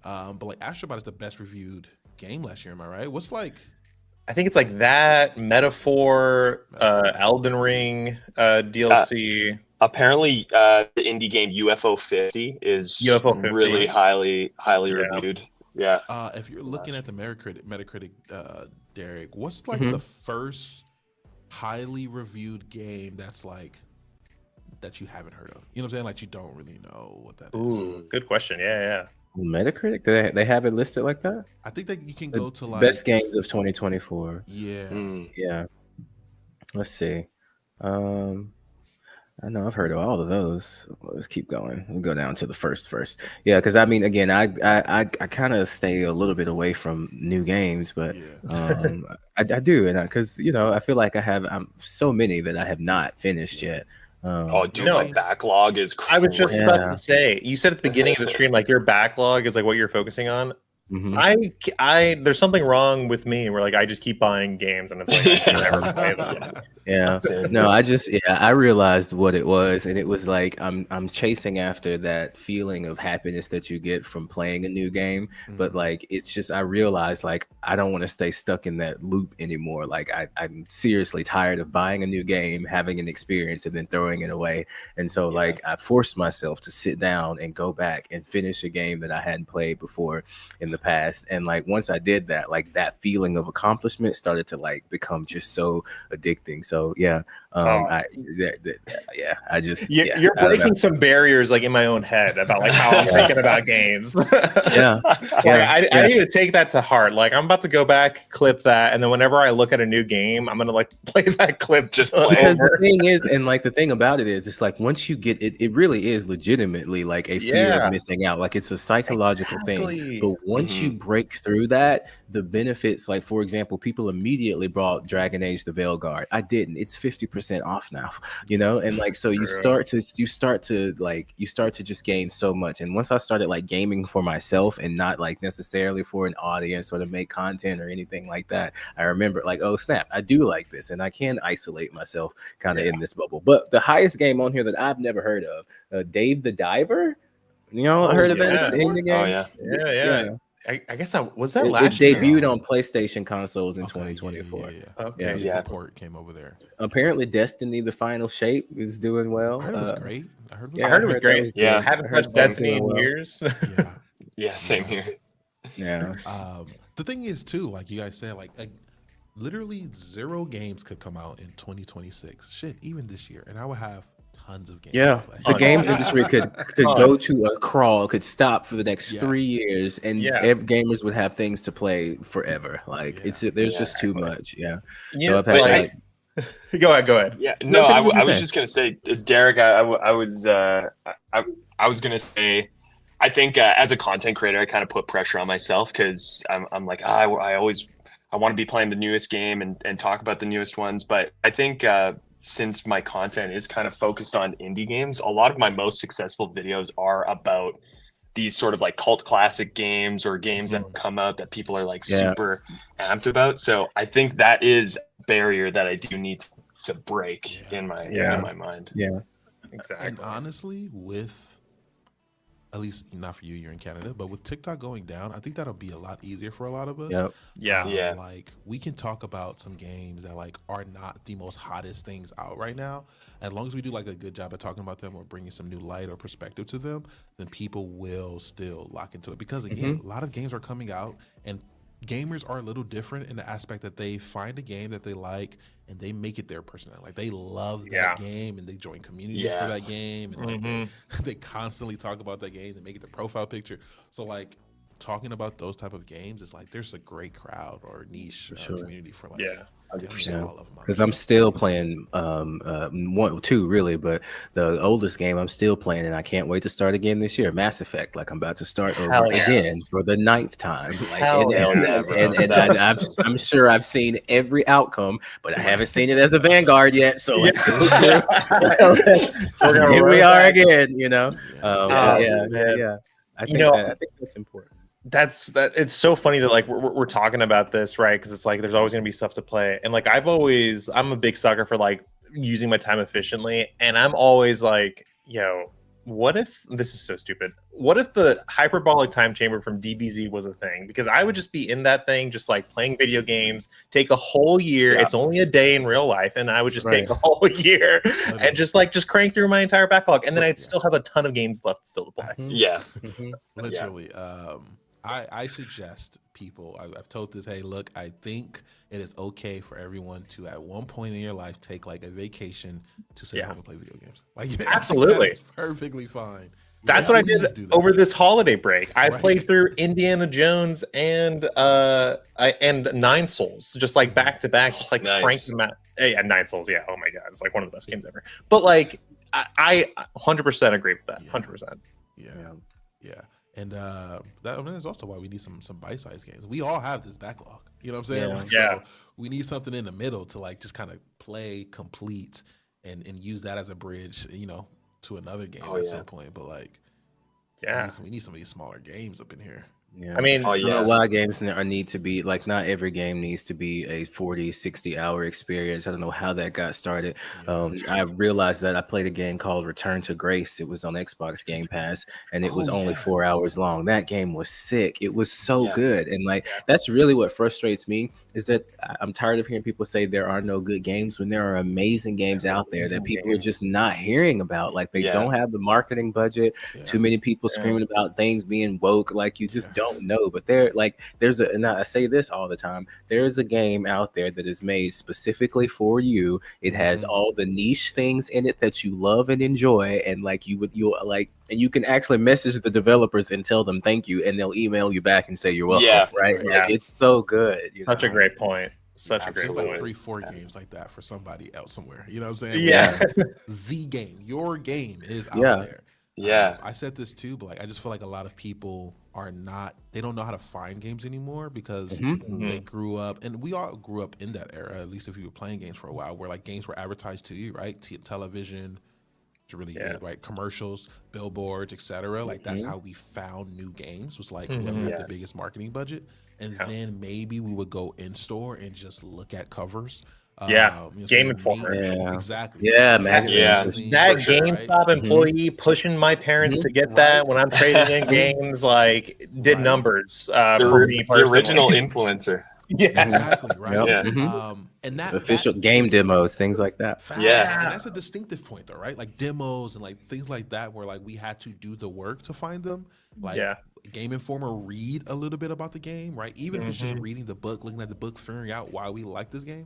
But like Astrobot is the best reviewed game last year. Am I right? What's like? I think it's like that Metaphor, Elden Ring DLC. Apparently, the indie game UFO 50 is UFO 50. really highly Yeah. reviewed. Yeah. If you're looking at the Metacritic, Derek, what's like Mhm. the first highly reviewed game that's like that you haven't heard of? You know what I'm saying? Like you don't really know what that is. Ooh, good question. Yeah. Metacritic? Do they have it listed like that? I think that you can go to like Best games of 2024. Yeah. Mm. Yeah. Let's see. I know I've heard of all of those. Let's keep going. We'll go down to the first. Yeah, because I mean, again, I kind of stay a little bit away from new games, but Yeah. I do, and because I feel like I'm so many that I have not finished yet. Oh, dude, No. my backlog is crazy. I was just Yeah. about to say, you said at the beginning of the stream, like your backlog is like what you're focusing on. There's something wrong with me where like I just keep buying games and it's like I can never play them. Yeah. No, I realized what it was, and it was like I'm chasing after that feeling of happiness that you get from playing a new game, but like it's just I realized like I don't want to stay stuck in that loop anymore. Like I'm seriously tired of buying a new game, having an experience, and then throwing it away. And so like I forced myself to sit down and go back and finish a game that I hadn't played before in the past. And like once I did that, like that feeling of accomplishment started to like become just so addicting. So yeah, I just you're breaking some barriers like in my own head about like how I'm thinking about games. I need to take that to heart. Like I'm about to go back, clip that, and then whenever I look at a new game, I'm gonna like play that clip just because the thing is, and like the thing about it is, it's like once you get it, it really is legitimately like a fear of missing out. Like it's a psychological thing. But once you break through that, the benefits, like for example, people immediately brought Dragon Age the Veilguard. I didn't. It's 50% off now, you know, and like so you start to just gain so much. And once I started like gaming for myself and not like necessarily for an audience or to make content or anything like that, I remember like, oh snap, I do like this, and I can isolate myself kind of in this bubble. But the highest game on here that I've never heard of, Dave the Diver. You know, heard of that? Game? Oh yeah. I guess was that last year? It year? debuted on PlayStation consoles in 2024. Okay, yeah. Report came over there. Apparently, Destiny: The Final Shape is doing well. I heard it was great. I heard it was great. I haven't touched Destiny in years. Same here. Yeah. The thing is too, like you guys said, like literally 0 games could come out in 2026. Shit, even this year, and I would have tons of games. Yeah, the games industry could go to a crawl, could stop for the next 3 years, and gamers would have things to play forever. Like there's just too much. Yeah. So I've had Go ahead. Yeah. No, I was just gonna say, Derek. I was gonna say, I think as a content creator, I kind of put pressure on myself because I'm like I want to be playing the newest game and talk about the newest ones, but I think. Since my content is kind of focused on indie games, a lot of my most successful videos are about these sort of like cult classic games or games that come out that people are like super amped about. So I think that is a barrier that I do need to break in my mind. Yeah, exactly. And honestly, with at least not for you, you're in Canada, but with TikTok going down, I think that'll be a lot easier for a lot of us. Like we can talk about some games that like are not the most hottest things out right now. As long as we do like a good job at talking about them or bringing some new light or perspective to them, then people will still lock into it. Because again, a lot of games are coming out and gamers are a little different in the aspect that they find a game that they like and they make it their personality. Like they love that game and they join communities for that game and like they constantly talk about that game and make it their profile picture. So like talking about those type of games is like there's a great crowd or niche community for like because I'm still playing 2 really, but the oldest game I'm still playing and I can't wait to start again this year, Mass Effect. Like I'm about to start over again for the 9th time. Like I'm sure I've seen every outcome, but I haven't seen it as a Vanguard yet. So let's go here we are again, you know. I think that's important. It's so funny that like we're talking about this, right? Because it's like there's always gonna be stuff to play, and like I'm a big sucker for like using my time efficiently, and I'm always like, what if this is so stupid? What if the hyperbolic time chamber from DBZ was a thing? Because I would just be in that thing, just like playing video games, take a whole year. It's only a day in real life, and I would just take a whole year and just crank through my entire backlog, and then I'd still have a ton of games left still to play. Literally. I suggest people, I've told this, hey, look, I think it is okay for everyone to, at one point in your life, take like a vacation to sit home and play video games. Like, absolutely. That's perfectly fine. That's what I did over this holiday break. I played through Indiana Jones and Nine Souls, just like back to back, just like crank them out. Yeah, Nine Souls. Yeah. Oh my God. It's like one of the best games ever. But like, I 100% agree with that. 100%. Yeah. And that is also why we need some bite-sized games. We all have this backlog. You know what I'm saying? So we need something in the middle to like just kind of play, complete, and use that as a bridge, to another game at some point. But like, we need some of these smaller games up in here. Yeah. I mean, Oh I don't know yeah. why games need to be like, not every game needs to be a 40, 60-hour experience. I don't know how that got started. Yeah. I realized that I played a game called Return to Grace. It was on Xbox Game Pass, and it was Oh, only yeah. 4 hours long. That game was sick. It was so Yeah. good. And like, that's really what frustrates me, is that I'm tired of hearing people say there are no good games when there are amazing games out there that people are just not hearing about. Like, they Yeah. don't have the marketing budget. Yeah. Too many people screaming about things being woke. Like, you just don't know. But and I say this all the time, there's a game out there that is made specifically for you. It has all the niche things in it that you love and enjoy, and like you'll like, and you can actually message the developers and tell them thank you, and they'll email you back and say you're welcome. Yeah. Right? Yeah. Like, it's so good. Such a great point. Such a great There's Absolutely. like point. 3-4 games like that for somebody else somewhere. You know what I'm saying? Yeah. The game, your game is out Yeah. there. Yeah. I said this too, but like, I just feel like a lot of people they don't know how to find games anymore because they grew up, and we all grew up in that era, at least if you were playing games for a while, where like games were advertised to you, right? Television, it's really good, right? Commercials, billboards, etc. Like, that's how we found new games, was like whoever had the biggest marketing budget. And then maybe we would go in store and just look at covers. Game Informer. Yeah. Exactly. Yeah, magazines. That For sure, GameStop employee pushing my parents to get that when I'm trading in games, like, did numbers for me The personally. original influencer. Yeah. Exactly, right? Yeah. And that Official that game is demos, things like that. fact. Yeah. And that's a distinctive point, though, right? Like demos and like things like that, where like we had to do the work to find them. Like, Game Informer, read a little bit about the game, right? Even if it's just reading the book, looking at the book, figuring out why we like this game.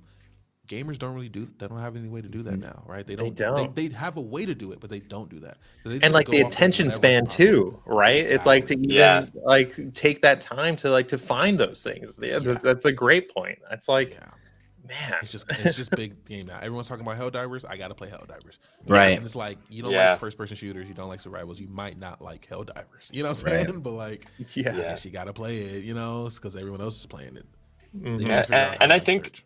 Gamers don't really do. They don't have any way to do that now, right? They don't. They have a way to do it, but they don't do that. So they And just like go the off of attention whatever's span popular. too, right? It's like to even like take that time to find those things. That's a great point. That's like, man, it's just big game now. Everyone's talking about Helldivers. I gotta play Helldivers, Right. And it's like, you don't like first person shooters, you don't like survivals, you might not like Helldivers. You know what I'm saying? But like, I guess you gotta play it. You know, it's because everyone else is playing it. They just figure out how And I to think search.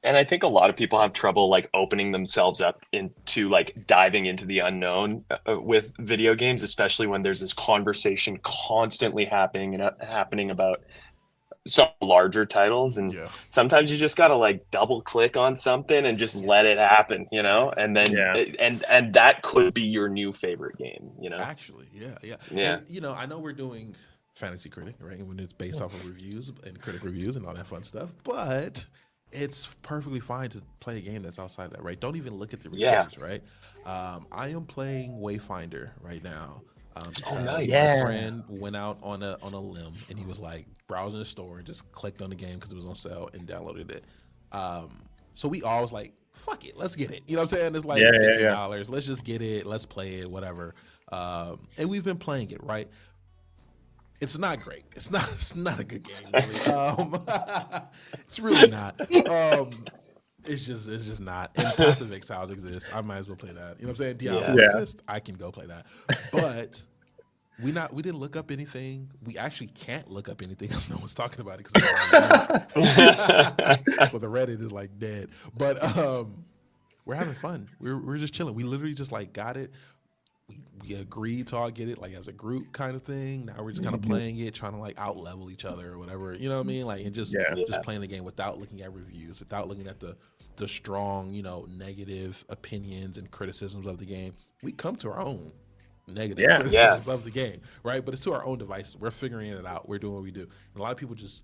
And I think a lot of people have trouble like opening themselves up into like diving into the unknown with video games, especially when there's this conversation constantly happening about some larger titles. And sometimes you just got to like double click on something and just let it happen, you know, and then and that could be your new favorite game, you know. Actually, yeah. And, you know, I know we're doing Fantasy Critic, right? When it's based off of reviews and critic reviews and all that fun stuff, but it's perfectly fine to play a game that's outside that, right? Don't even look at the reviews, right? I am playing Wayfinder right now. Nice. My friend went out on a limb, and he was like browsing the store and just clicked on the game because it was on sale and downloaded it. So we all was like, fuck it, let's get it. You know what I'm saying? It's like $15. Let's just get it. Let's play it, whatever. And we've been playing it, right? It's not great. It's not a good game, really. It's really not. It's just not. And Path of Exiles exists. I might as well play that. You know what I'm saying? Diablo exists. I can go play that. But we didn't look up anything. We actually can't look up anything because no one's talking about it because so the Reddit is like dead. But we're having fun. We're just chilling. We literally just like got it. We agreed to all get it like as a group kind of thing. Now we're just kind of playing it, trying to like out level each other or whatever. You know what I mean? Like, and just playing the game without looking at reviews, without looking at the strong, you know, negative opinions and criticisms of the game. We come to our own negative criticisms of the game, right? But it's to our own devices. We're figuring it out. We're doing what we do. And a lot of people just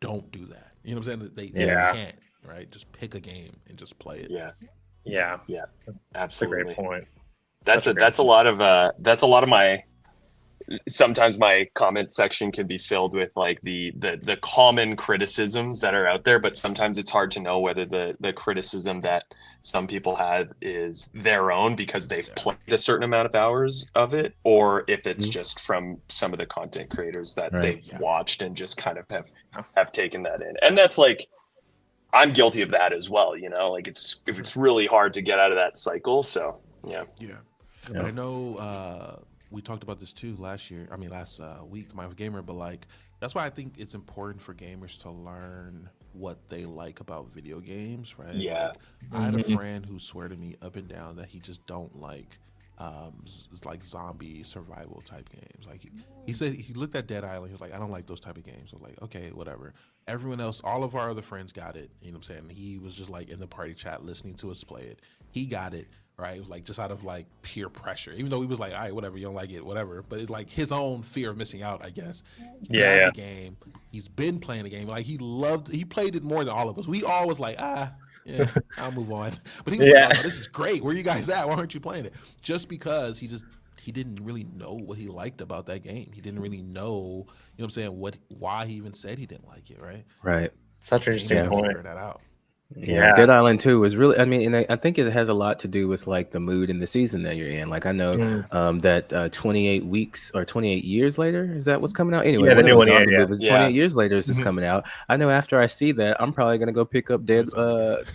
don't do that. You know what I'm saying? They can't, right? Just pick a game and just play it. Yeah. Absolutely. That's a great point. That's a lot of my, sometimes my comment section can be filled with like the common criticisms that are out there, but sometimes it's hard to know whether the criticism that some people have is their own because they've played a certain amount of hours of it, or if it's just from some of the content creators that they've watched and just kind of have taken that in. And that's like, I'm guilty of that as well, you know, like it's really hard to get out of that cycle. So But I know we talked about this too last week, My Gamer, but like that's why I think it's important for gamers to learn what they like about video games, right? Yeah. Like, I had a friend who swore to me up and down that he just don't like like zombie survival type games. Like he said, he looked at Dead Island. He was like, I don't like those type of games. I was like, okay, whatever. Everyone else, all of our other friends got it. You know what I'm saying? He was just like in the party chat listening to us play it. He got it. Right, it was like just out of like peer pressure, even though he was like, all right, whatever, you don't like it, whatever. But it's like his own fear of missing out, I guess. He grabbed the game. He's been playing the game. Like he played it more than all of us. We all was like, yeah, I'll move on. But he was like, oh, this is great. Where you guys at? Why aren't you playing it? Just because he didn't really know what he liked about that game. He didn't really know, you know what I'm saying, why he even said he didn't like it, right? Right. Such an interesting point. Figure that out. Yeah, Dead Island 2 is really, I mean, and I think it has a lot to do with like the mood and the season that you're in. Like I know that 28 weeks or 28 years later, is that what's coming out? Anyway, the new one, 28 years later is just coming out. I know after I see that, I'm probably gonna go pick up the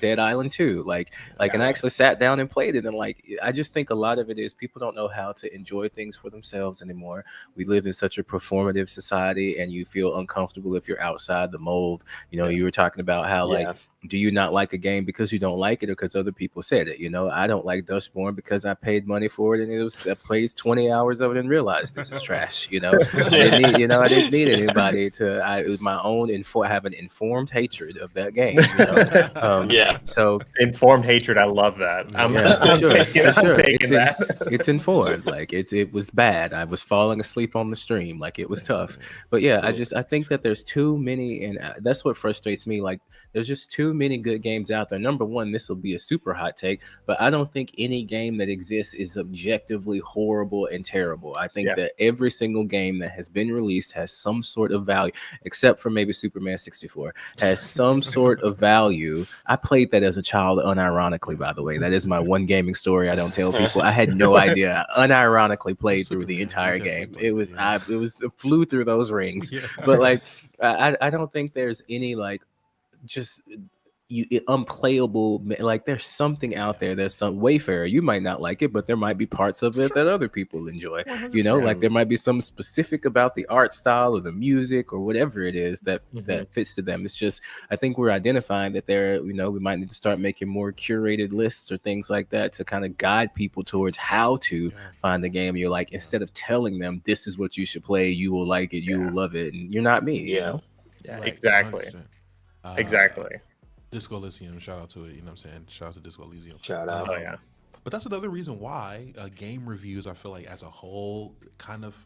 Dead Island 2. And I actually sat down and played it, and like I just think a lot of it is people don't know how to enjoy things for themselves anymore. We live in such a performative society, and you feel uncomfortable if you're outside the mold. You know, you were talking about how like, do you not like a game because you don't like it or because other people said it? You know, I don't like Dustborn because I paid money for it, and I played 20 hours of it and realized this is trash. You know, I didn't need anybody to. It was my own have an informed hatred of that game. You know? So informed hatred, I love that. I'm taking that. It's informed. Like it was bad. I was falling asleep on the stream. Like it was tough. But yeah, I think that there's too many, and that's what frustrates me. Like there's just too many good games out there. Number one, this will be a super hot take, but I don't think any game that exists is objectively horrible and terrible. I think that every single game that has been released has some sort of value, except for maybe Superman 64, has some sort of value. I played that as a child, unironically, by the way. That is my one gaming story I don't tell people. I had no idea. I unironically played through the entire game. It was flew through those rings. But like I don't think there's any like just unplayable. Like there's something out there. There's some Wayfarer. You might not like it, but there might be parts of it that other people enjoy. 100%. You know, like there might be something specific about the art style or the music or whatever it is that fits to them. It's just I think we're identifying that we might need to start making more curated lists or things like that to kind of guide people towards how to find the game. You're like, instead of telling them this is what you should play, you will like it, you will love it, and you're not me. You know? Yeah, right, exactly. Exactly. Disco Elysium, shout out to it. You know what I'm saying? Shout out to Disco Elysium. Shout out. But that's another reason why game reviews, I feel like as a whole, kind of,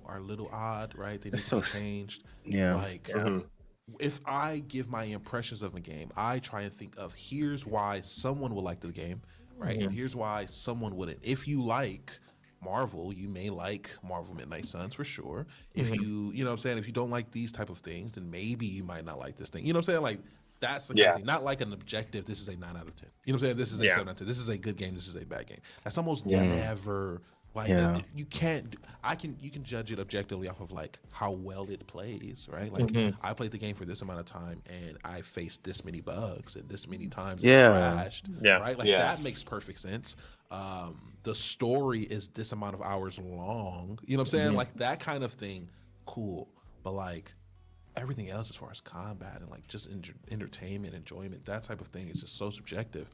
are a little odd, right? They need to be changed. Yeah. Like, if I give my impressions of a game, I try and think of here's why someone would like the game, right? And here's why someone wouldn't. If you like Marvel, you may like Marvel Midnight Suns for sure. If you know what I'm saying, if you don't like these type of things, then maybe you might not like this thing. You know what I'm saying? Like, that's the kind of thing. Not like an objective, this is a 9 out of 10. You know what I'm saying? This is a 7 out of 10. This is a good game, this is a bad game. That's almost never like you can't you can judge it objectively off of like how well it plays, right? Like I played the game for this amount of time and I faced this many bugs and this many times it crashed. Right? Like that makes perfect sense. The story is this amount of hours long. You know what I'm saying? Like that kind of thing, cool. But like everything else as far as combat and like just entertainment, enjoyment, that type of thing is just so subjective.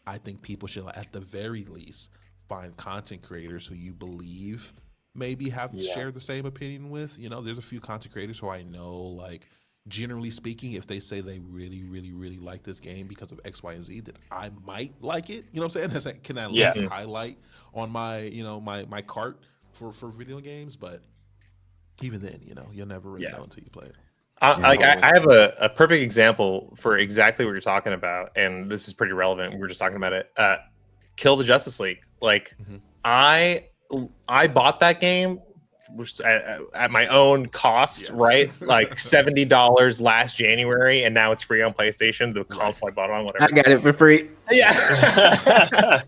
I think people should at the very least find content creators who you believe maybe have shared the same opinion with. You know, there's a few content creators who I know, like generally speaking, if they say they really, really, really like this game because of X, Y, and Z, that I might like it. You know what I'm saying? That can at least highlight on my, my cart for video games. But even then, you'll never really know until you play it. I have a perfect example for exactly what you're talking about, and this is pretty relevant. We were just talking about it. Kill the Justice League. Like, I bought that game which at my own cost, right? Like $70 last January, and now it's free on PlayStation. The console I bought it on, whatever. I got it for free. Yeah.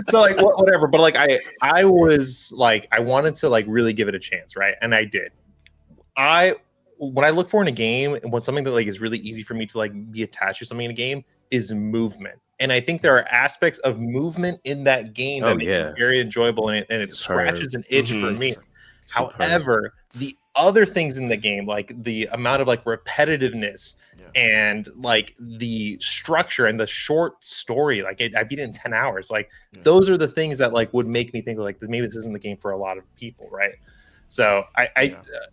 So like whatever, but like I was like I wanted to like really give it a chance, right? And I did. When I look for in a game, and when something that like is really easy for me to like be attached to something in a game is movement. And I think there are aspects of movement in that game that make it very enjoyable, and it scratches an itch for me. However, the other things in the game, like the amount of like repetitiveness, and like the structure and the short story. Like I beat it in 10 hours. Like those are the things that like would make me think like maybe this isn't the game for a lot of people, right? So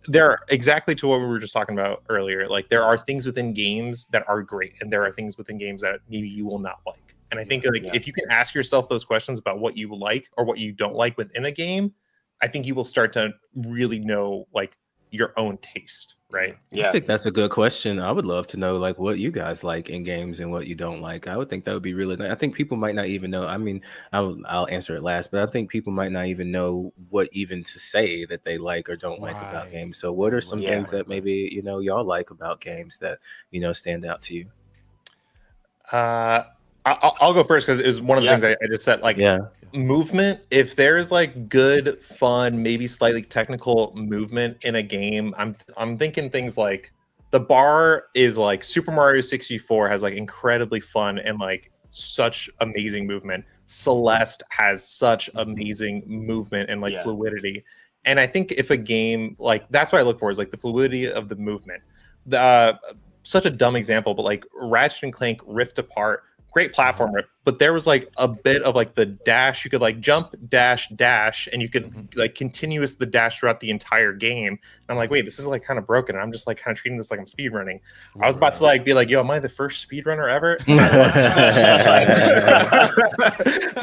there are exactly to what we were just talking about earlier. Like there are things within games that are great, and there are things within games that maybe you will not like. And I think like if you can ask yourself those questions about what you like or what you don't like within a game, I think you will start to really know like your own taste, right? I think that's a good question. I would love to know like what you guys like in games and what you don't like. I would think that would be really nice. I think people might not even know. I mean, I'll answer it last, but I think people might not even know what even to say that they like or don't like about games. So what are some things that maybe, you know, y'all like about games that, you know, stand out to you? I'll go first because it was one of the things I just said, like movement. If there's like good, fun, maybe slightly technical movement in a game, I'm thinking things like the bar is like Super Mario 64 has like incredibly fun and like such amazing movement. Celeste has such amazing movement and like fluidity. And I think if a game like that's what I look for is like the fluidity of the movement. Such a dumb example, but like Ratchet and Clank Rift Apart. Great platformer, but there was like a bit of like the dash. You could like jump, dash, and you could like continuous the dash throughout the entire game. And I'm like, wait, this is like kind of broken. And I'm just like kind of treating this like I'm speed running. I was about to like be like, yo, am I the first speed runner ever? But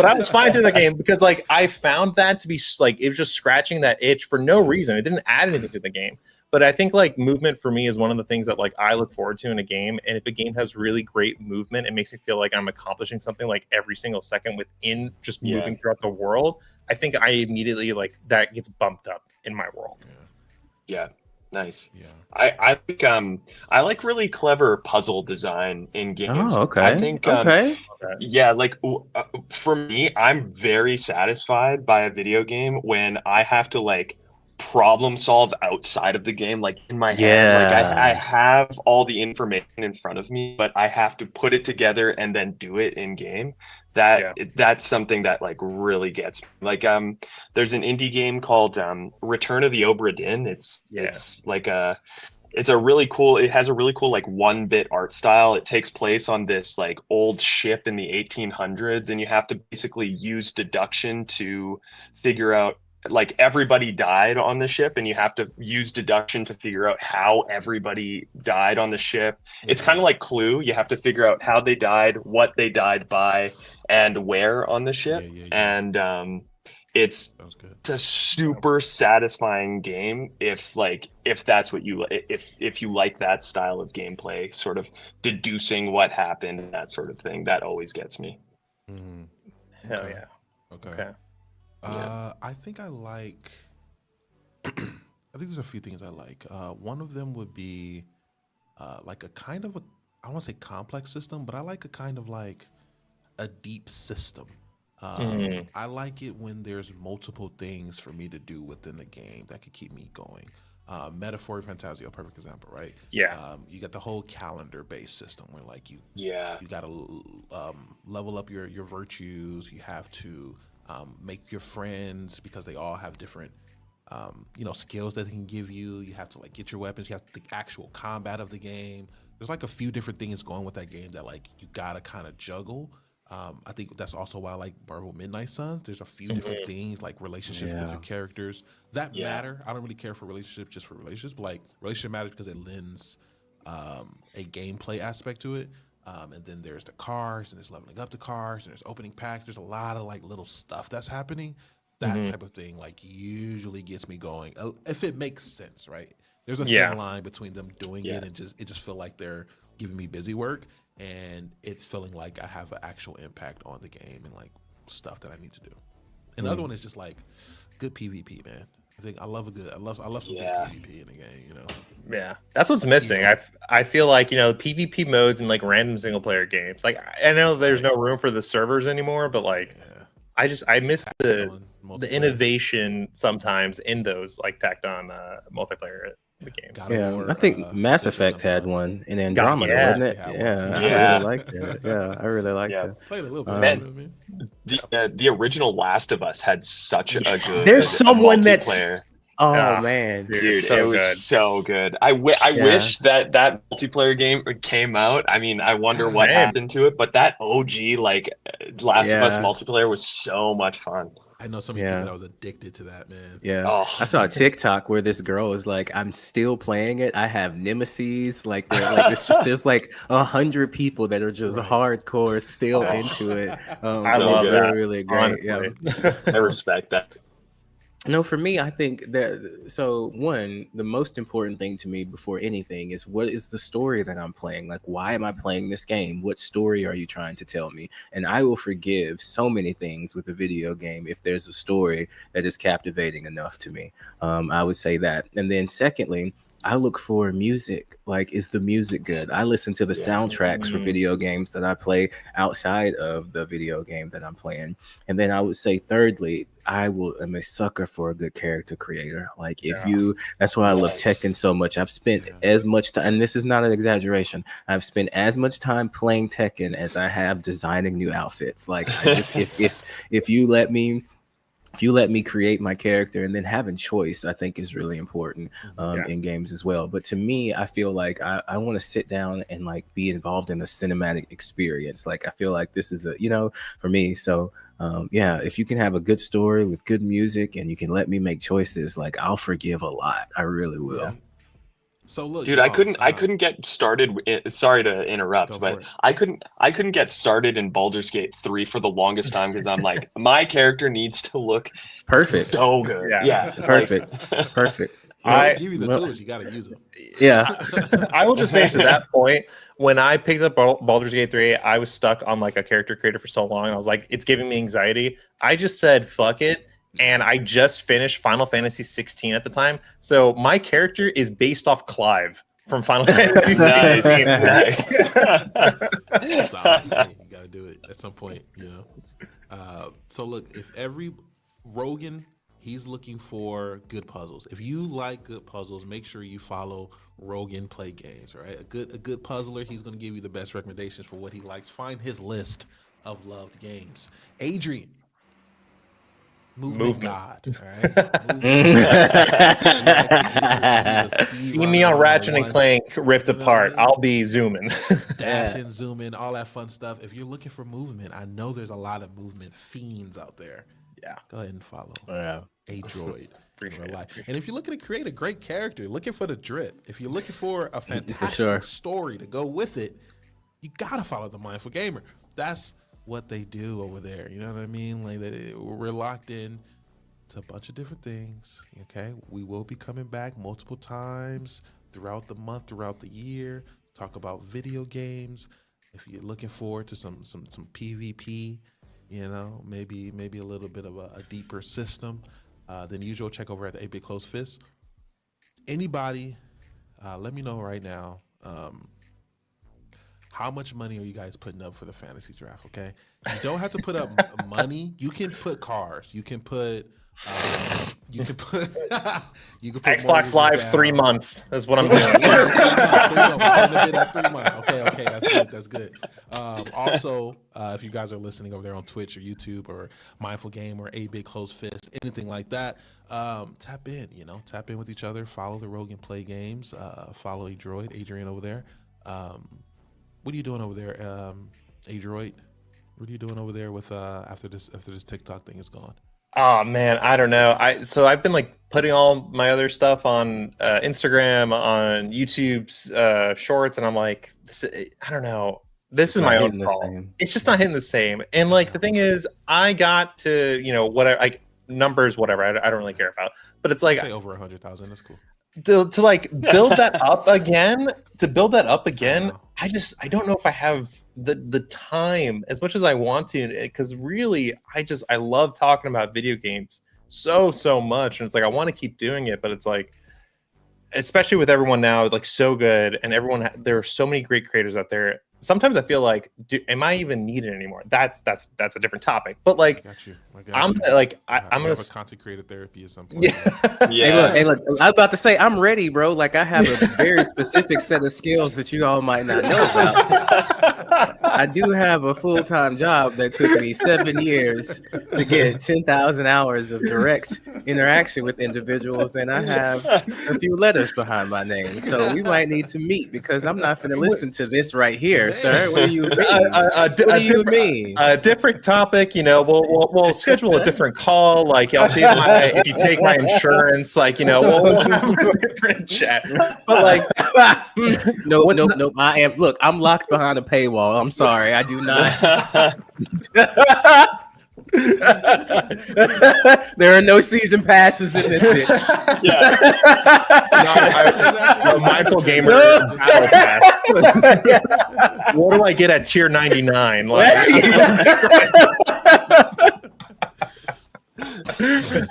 I was fine through the game because like I found that to be like it was just scratching that itch for no reason. It didn't add anything to the game. But I think like movement for me is one of the things that like I look forward to in a game. And if a game has really great movement, it makes me feel like I'm accomplishing something like every single second within just moving throughout the world. I think I immediately like that gets bumped up in my world. Yeah. Nice. Yeah. I think I like really clever puzzle design in games. Oh, okay. I think yeah, like for me, I'm very satisfied by a video game when I have to like problem solve outside of the game, like in my head. Like I have all the information in front of me, but I have to put it together and then do it in game. That's something that like really gets me. Like there's an indie game called Return of the Obra Dinn. It's like it has a really cool like 1-bit art style. It takes place on this like old ship in the 1800s, and you have to basically use deduction to figure out like everybody died on the ship, and you have to use deduction to figure out how everybody died on the ship. It's kind of like Clue. You have to figure out how they died, what they died by, and where on the ship. And it's a super satisfying game if that's what you if you like that style of gameplay, sort of deducing what happened, that sort of thing. That always gets me. Hell yeah. Okay. I think I like. I think there's a few things I like. One of them would be like a kind of I won't say complex system, but I like a kind of like a deep system. I like it when there's multiple things for me to do within the game that could keep me going. Metaphor Fantasio, perfect example, right? You got the whole calendar-based system where like you got to level up your virtues. You have to make your friends because they all have different skills that they can give you. You have to like get your weapons. You have the actual combat of the game. There's like a few different things going with that game that like you gotta kind of juggle. I think that's also why I like Marvel Midnight Suns. There's a few different things like relationships with your characters that matter. I don't really care for relationships just for relationships, but like relationship matters because it lends a gameplay aspect to it. And then there's the cars, and there's leveling up the cars, and there's opening packs. There's a lot of like little stuff that's happening. That type of thing like usually gets me going if it makes sense, right? There's a thin line between them doing it and just feel like they're giving me busy work, and it's feeling like I have an actual impact on the game and like stuff that I need to do. And the other one is just like good PvP, man. I think I love some good PvP in the game, you know. Yeah, that's what's missing. I feel like PvP modes in like random single player games. Like I know there's no room for the servers anymore, but like I miss the innovation sometimes in those like tacked on multiplayer games. I think Mass Effect had one in Andromeda, wasn't it? I really liked it. I really liked it. Played a little bit. The original Last of Us had such a good There's someone multiplayer. Oh man, Dude, so it was good. so good. I wish that multiplayer game came out. I mean, I wonder what happened to it, but that OG like Last of Us Yeah. multiplayer was so much fun. I know so many people that was addicted to that, man. Yeah. Oh. I saw a TikTok where this girl is like, I'm still playing it. I have nemesis. Like, it's just there's like 100 people that are just hardcore still into it. I love it's that. really, really great. Honestly. Yeah. I respect that. No, for me, I think that the most important thing to me before anything is what is the story that I'm playing? Like, why am I playing this game? What story are you trying to tell me? And I will forgive so many things with a video game if there's a story that is captivating enough to me. I would say that. And then secondly, I look for music. Like, is the music good? I listen to the soundtracks for video games that I play outside of the video game that I'm playing. And then I would say, thirdly, am a sucker for a good character creator. Like, that's why I love Tekken so much. I've spent as much time, and this is not an exaggeration, I've spent as much time playing Tekken as I have designing new outfits. Like, I just, if you let me create my character, and then having choice, I think is really important in games as well. But to me, I feel like I want to sit down and like be involved in the cinematic experience. Like, I feel like this is for me. So if you can have a good story with good music and you can let me make choices, like, I'll forgive a lot. I really will. Yeah. So look, dude, I couldn't get started. Sorry to interrupt, but I couldn't get started in Baldur's Gate 3 for the longest time because I'm like, my character needs to look perfect, so good. Yeah, perfect, perfect. I give you the tools, you got to use them. Yeah, I will just say to that point, when I picked up Baldur's Gate 3, I was stuck on like a character creator for so long. I was like, it's giving me anxiety. I just said, fuck it. And I just finished Final Fantasy 16 at the time. So my character is based off Clive from Final Fantasy 16. Nice. You got to do it at some point, So look, if every Rogan, he's looking for good puzzles. If you like good puzzles, make sure you follow Rogan Play Games, right? A good puzzler, he's going to give you the best recommendations for what he likes. Find his list of loved games. Adrian. Movement God, all right? See me on Ratchet and Clank Rift Apart. I'll be zooming. Dashing, zooming, all that fun stuff. If you're looking for movement, I know there's a lot of movement fiends out there. Yeah. Go ahead and follow A Droid. And if you're looking to create a great character, looking for the drip, if you're looking for a fantastic story to go with it, you got to follow the Mindful Gamer. That's what they do over there, you know what I mean? Like, we're locked in to a bunch of different things. Okay, we will be coming back multiple times throughout the month, throughout the year, talk about video games. If you're looking forward to some PvP, maybe a little bit of a deeper system than usual, check over at the 8-Bit Close Fist. Anybody, let me know right now. How much money are you guys putting up for the fantasy draft? Okay, you don't have to put up money. You can put cars. You can put. You can put Xbox Live 3 month. That's what I'm doing. 3 months. Okay, that's good. Also, if you guys are listening over there on Twitch or YouTube or Mindful Game or 8-Bit Close Fist, anything like that, tap in with each other. Follow the Rogan Play Games. Follow Adrian over there. What are you doing over there, Adroid? What are you doing over there with after this TikTok thing is gone? Oh man, I don't know. I've been like putting all my other stuff on Instagram, on YouTube's Shorts, and I'm like, I don't know. This is my own fault. It's just not hitting the same. And like the thing is, I got to whatever, like numbers, whatever. I don't really care about. But it's like, say over 100,000. That's cool. To like build that up again. I don't know if I have the time as much as I want to, because really I love talking about video games so much, and it's like I want to keep doing it, but it's like, especially with everyone now, like so good, and there are so many great creators out there. sometimes I feel like, am I even needed anymore? That's a different topic. But like, I got you. I'm like, I'm gonna gonna have a content creator therapy at some point. yeah. Yeah. Hey, look, I was about to say I'm ready, bro. Like I have a very specific set of skills that you all might not know about. I do have a full-time job that took me 7 years to get 10,000 hours of direct interaction with individuals, and I have a few letters behind my name. So we might need to meet because I'm not going to listen to this right here, sir. What do you mean? What do you mean? A different topic, you know. We'll schedule a different call. Like, I'll see if you take my insurance. Like, you know, we'll have a different chat. But like, no. I am. Look, I'm locked behind a paywall. I'm sorry. I do not. There are no season passes in this bitch. Yeah. No, mindful gamer battle pass. What do I get at tier 99? Like,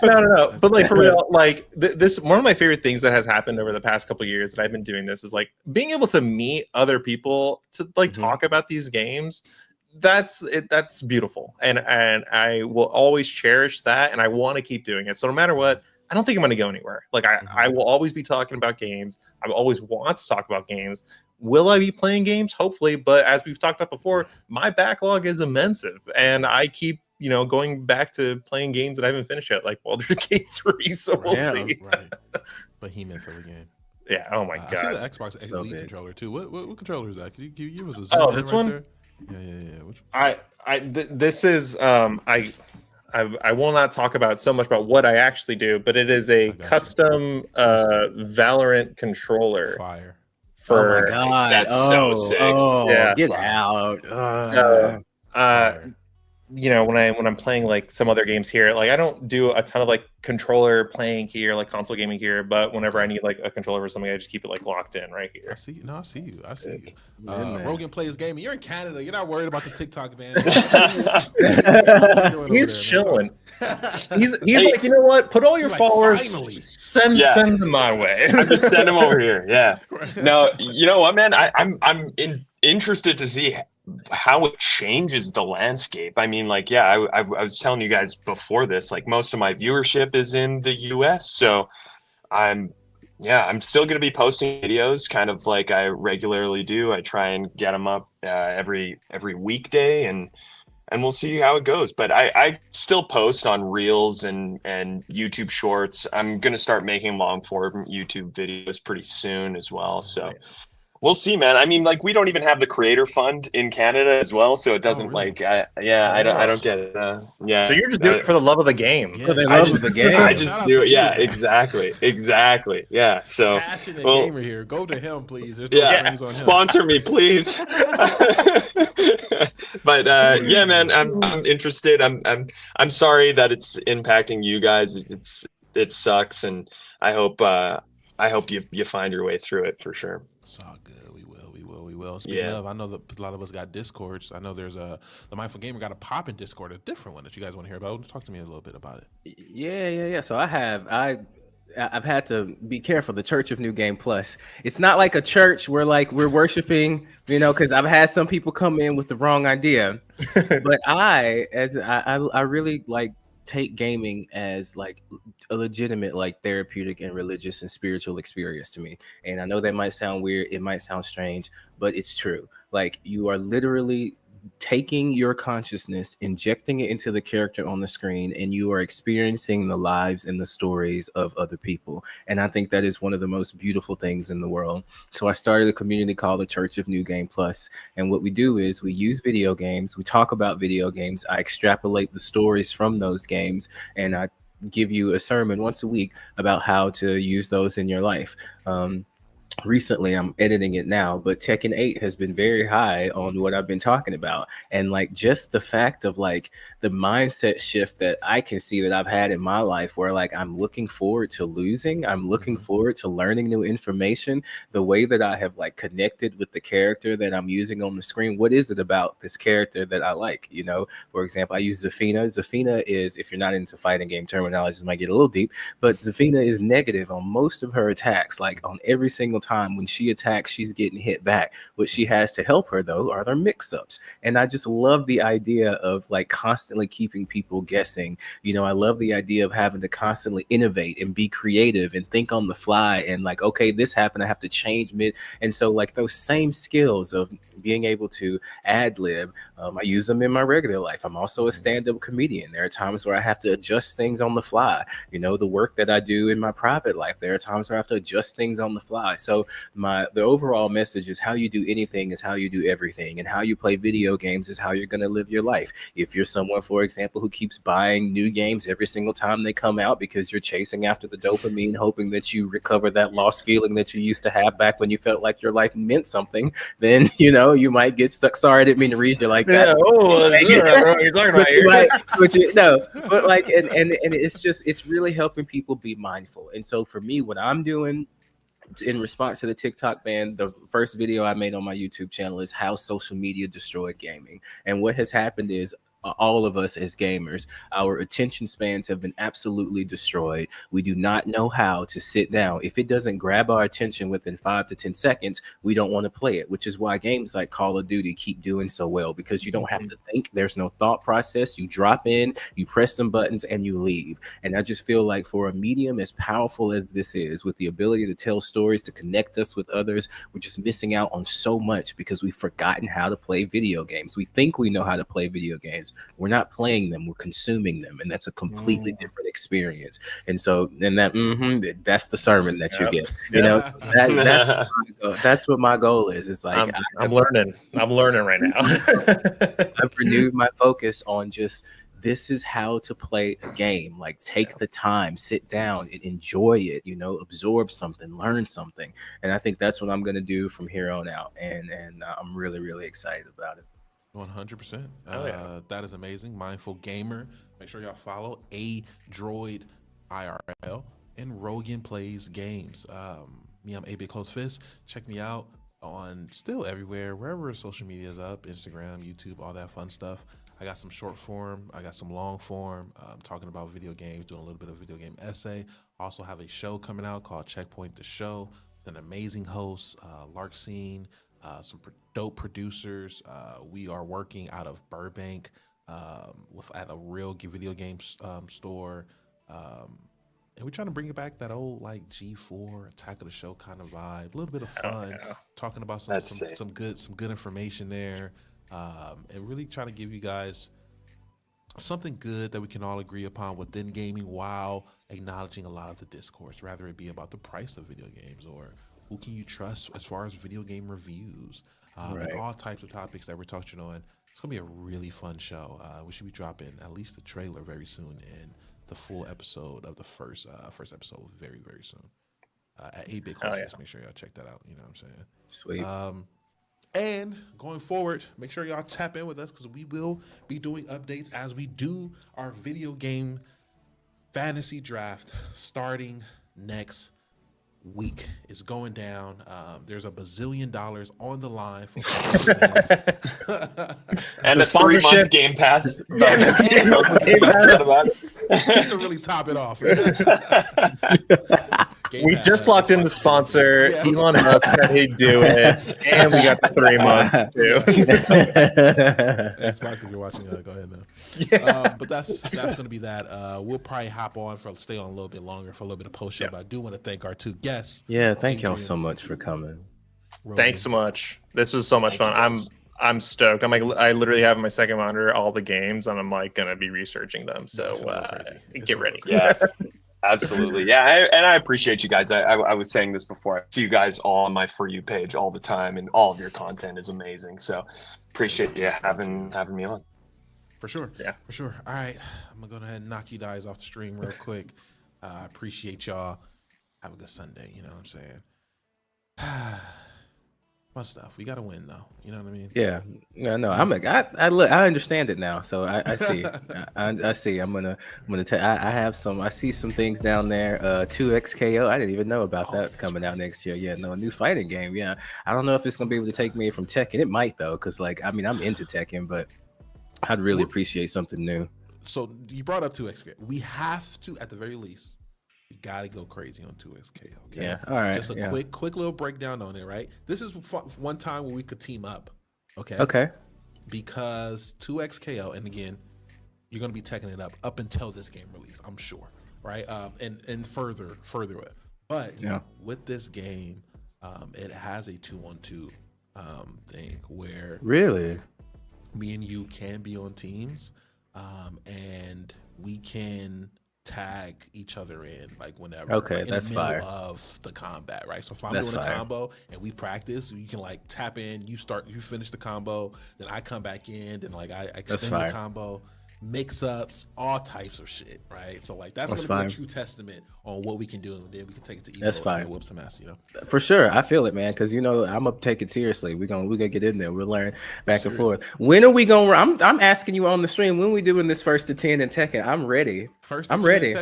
no. But like, for real, like this, one of my favorite things that has happened over the past couple of years that I've been doing this is like being able to meet other people to like talk about these games. That's beautiful, and I will always cherish that, and I want to keep doing it. So no matter what, I don't think I'm going to go anywhere. Like I will always be talking about games. I will always want to talk about games. Will I be playing games? Hopefully, but as we've talked about before, my backlog is immense, and I keep going back to playing games that I haven't finished yet, like Baldur's Gate 3. So we'll see. Right. Behemoth of the game. Yeah. Oh my I god. see the Xbox So Elite big. controller too. What controller is that? Can you give us a zoom Oh, in this right one? there? Yeah. Which This is I will not talk about so much about what I actually do, but it is a custom Valorant controller fire. for Oh my god, That's so sick. Yeah. Get out. Fire. When I'm playing like some other games here, like I don't do a ton of like controller playing here, like console gaming here, but whenever I need like a controller for something, I just keep it like locked in right I here. see you. No, I see you. man. Rogan Plays Gaming. You're in Canada. You're not worried about the TikTok ban. He's chilling. He's like, you know what? Put all your Like, followers, finally. send them my way. I just send them over here. Yeah. No, you know what, man? I'm interested to see how it changes the landscape. I mean, like, yeah, I was telling you guys before this, like most of my viewership is in the US, so I'm still going to be posting videos kind of like I regularly do. I try and get them up every weekday, and we'll see how it goes. But I still post on Reels and YouTube Shorts. I'm going to start making long form YouTube videos pretty soon as well. So we'll see, man. I mean, like, we don't even have the creator fund in Canada as well, so it doesn't really? I don't get it. Yeah. So you're just doing it for the love of the game. Yeah. For the I love just, of the game. I just Shout out do to it. you, Yeah, man. exactly. Yeah. So, Passionate well, gamer here. Go to him, please. There's no yeah, strings on him. sponsor me, please. But yeah, man, I'm interested. I'm sorry that it's impacting you guys. It sucks, and I hope you find your way through it for sure. It's all good. We will. Speaking of, I know that a lot of us got Discords. I know there's the Mindful Gamer got a pop in Discord, a different one that you guys want to hear about. Talk to me a little bit about it. Yeah. So I've had to be careful. The Church of New Game Plus. It's not like a church where like we're worshiping, because I've had some people come in with the wrong idea. But I really like take gaming as like a legitimate like therapeutic and religious and spiritual experience to me. And I know that might sound weird, it might sound strange, but it's true. Like, you are literally taking your consciousness, injecting it into the character on the screen, and you are experiencing the lives and the stories of other people. And I think that is one of the most beautiful things in the world. So I started a community called the Church of New Game Plus. And what we do is we use video games, we talk about video games, I extrapolate the stories from those games, and I give you a sermon once a week about how to use those in your life. Recently, I'm editing it now, but Tekken 8 has been very high on what I've been talking about. And like, just the fact of like the mindset shift that I can see that I've had in my life, where like I'm looking forward to losing, I'm looking forward to learning new information, the way that I have like connected with the character that I'm using on the screen. What is it about this character that I like? For example, I use Zafina. Zafina is, if you're not into fighting game terminology, it might get a little deep, but Zafina is negative on most of her attacks. Like, on every single time. When she attacks, she's getting hit back. What she has to help her, though, are their mix-ups. And I just love the idea of like constantly keeping people guessing. I love the idea of having to constantly innovate and be creative and think on the fly and like, okay, this happened, I have to change mid. And so like those same skills of being able to ad lib, I use them in my regular life. I'm also a stand-up comedian. There are times where I have to adjust things on the fly. The work that I do in my private life, there are times where I have to adjust things on the fly. So the overall message is how you do anything is how you do everything, and how you play video games is how you're going to live your life. If you're someone, for example, who keeps buying new games every single time they come out because you're chasing after the dopamine, hoping that you recover that lost feeling that you used to have back when you felt like your life meant something, then you might get stuck. Sorry, I didn't mean to read you like that. What you're talking about here. But like, and it's really helping people be mindful. And so for me, what I'm doing in response to the TikTok ban, the first video I made on my YouTube channel is how social media destroyed gaming. And what has happened is all of us as gamers, our attention spans have been absolutely destroyed. We do not know how to sit down. If it doesn't grab our attention within 5 to 10 seconds, we don't want to play it, which is why games like Call of Duty keep doing so well, because you don't have to think. There's no thought process. You drop in, you press some buttons, and you leave. And I just feel like for a medium as powerful as this is, with the ability to tell stories, to connect us with others, we're just missing out on so much because we've forgotten how to play video games. We think we know how to play video games. We're not playing them, we're consuming them, and that's a completely different experience. And so then that's the sermon that you get. That's what my goal is. It's like I'm learning right now. I've renewed my focus on just, this is how to play a game. Like, take the time, sit down and enjoy it, absorb something, learn something. And I think that's what I'm going to do from here on out. And I'm really, really excited about it. 100%. That is amazing. Mindful Gamer. Make sure y'all follow A Droid IRL and Rogan Plays Games. Me, I'm A Big Close Fist. Check me out on still everywhere, wherever social media is up, Instagram, YouTube, all that fun stuff. I got some short form. I got some long form. Talking about video games, doing a little bit of video game essay. Also have a show coming out called Checkpoint the Show. An amazing host, Lark Scene. Some dope producers. We are working out of Burbank at a real video game store. And we're trying to bring it back, that old like G4 Attack of the Show kind of vibe. A little bit of fun, talking about some good information there. And really trying to give you guys something good that we can all agree upon within gaming, while acknowledging a lot of the discourse, rather it be about the price of video games or who can you trust as far as video game reviews, and all types of topics that we're touching on. It's gonna be a really fun show. We should be dropping at least the trailer very soon and the full episode of the first episode very, very soon. At 8-Bit Close. Make sure y'all check that out. You know what I'm saying? Sweet. And going forward, make sure y'all tap in with us, because we will be doing updates as we do our video game fantasy draft starting next week. Is going down. There's $1 bazillion on the line for and a 3-month Game Pass. Just to really top it off. We just locked in the sponsor. Yeah. Elon Musk said he'd do it, and we got the 3 months too. Xbox, if you're watching, go ahead now. Yeah. But that's going to be that. We'll probably stay on a little bit longer for a little bit of post show. But I do want to thank our two guests. Yeah, thank y'all so much for coming. Rogan. Thanks so much. This was so much fun. I'm stoked. I literally have in my second monitor all the games, and I'm like gonna be researching them. So get ready. Yeah. Absolutely. Yeah. I appreciate you guys. I was saying this before. I see you guys all on my For You page all the time, and all of your content is amazing. So appreciate you having me on. For sure. Yeah. For sure. All right. I'm going to go ahead and knock you guys off the stream real quick. I appreciate y'all. Have a good Sunday. You know what I'm saying? Fun stuff. We got to win, though. You know what I mean? Yeah. No. I understand it now. So I see. I see. I'm gonna tell. I see some things down there. 2XKO. I didn't even know about that coming out next year. Yeah. No, a new fighting game. Yeah. I don't know if it's gonna be able to take me from Tekken. It might though, because I'm into Tekken, but I'd really appreciate something new. So you brought up 2XKO. We have to, at the very least, You gotta go crazy on 2XKO. Okay? Yeah. All right. Just a quick little breakdown on it, right? This is one time where we could team up. Okay. Okay. Because 2XKO, and again, you're gonna be taking it up until this game release, I'm sure, right? And further it. But with this game, it has a 2-on-2 thing where really me and you can be on teams, and we can tag each other in like whenever. Okay, like, that's in the middle fire. Of the combat, right? So if I'm That's doing a fire. combo and we practice, you can like tap in. You finish the combo, then I come back in, then like I extend the combo. Mix-ups, all types of shit, right? So like that's gonna be a true testament on what we can do, and then we can take it to Evo. That's fine. And whoop some ass, you know. For sure, I feel it, man. Because I'm gonna take it seriously. We're gonna get in there. We'll learn back and forth. When are we going? I'm asking you on the stream. When we doing this 1st to 10 in Tekken? I'm ready. I'm ready.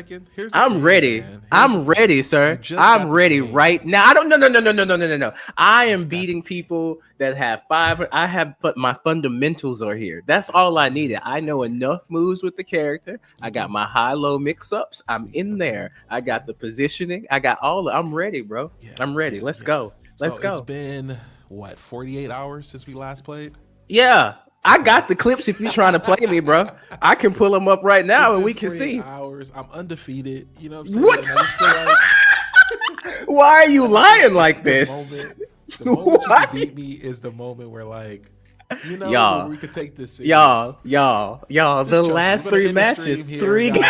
I'm ready. I'm ready, sir. I'm ready right now. I don't. No. I am beating people that have 5. I have, but my fundamentals are here. That's all I needed. I know enough moves with the character. I got my high-low mix-ups. I'm in there. I got the positioning. I got all. I'm ready, bro. I'm ready. Let's go. Let's go. It's been what 48 hours since we last played. Yeah. I got the clips if you're trying to play me, bro. I can pull them up right now and we can see. Hours. I'm undefeated. You know what I'm saying? What? Why are you lying like this? The moment you can beat me is the moment where like, you know, y'all, we could take this serious. Y'all. The last 3 matches, 3 games.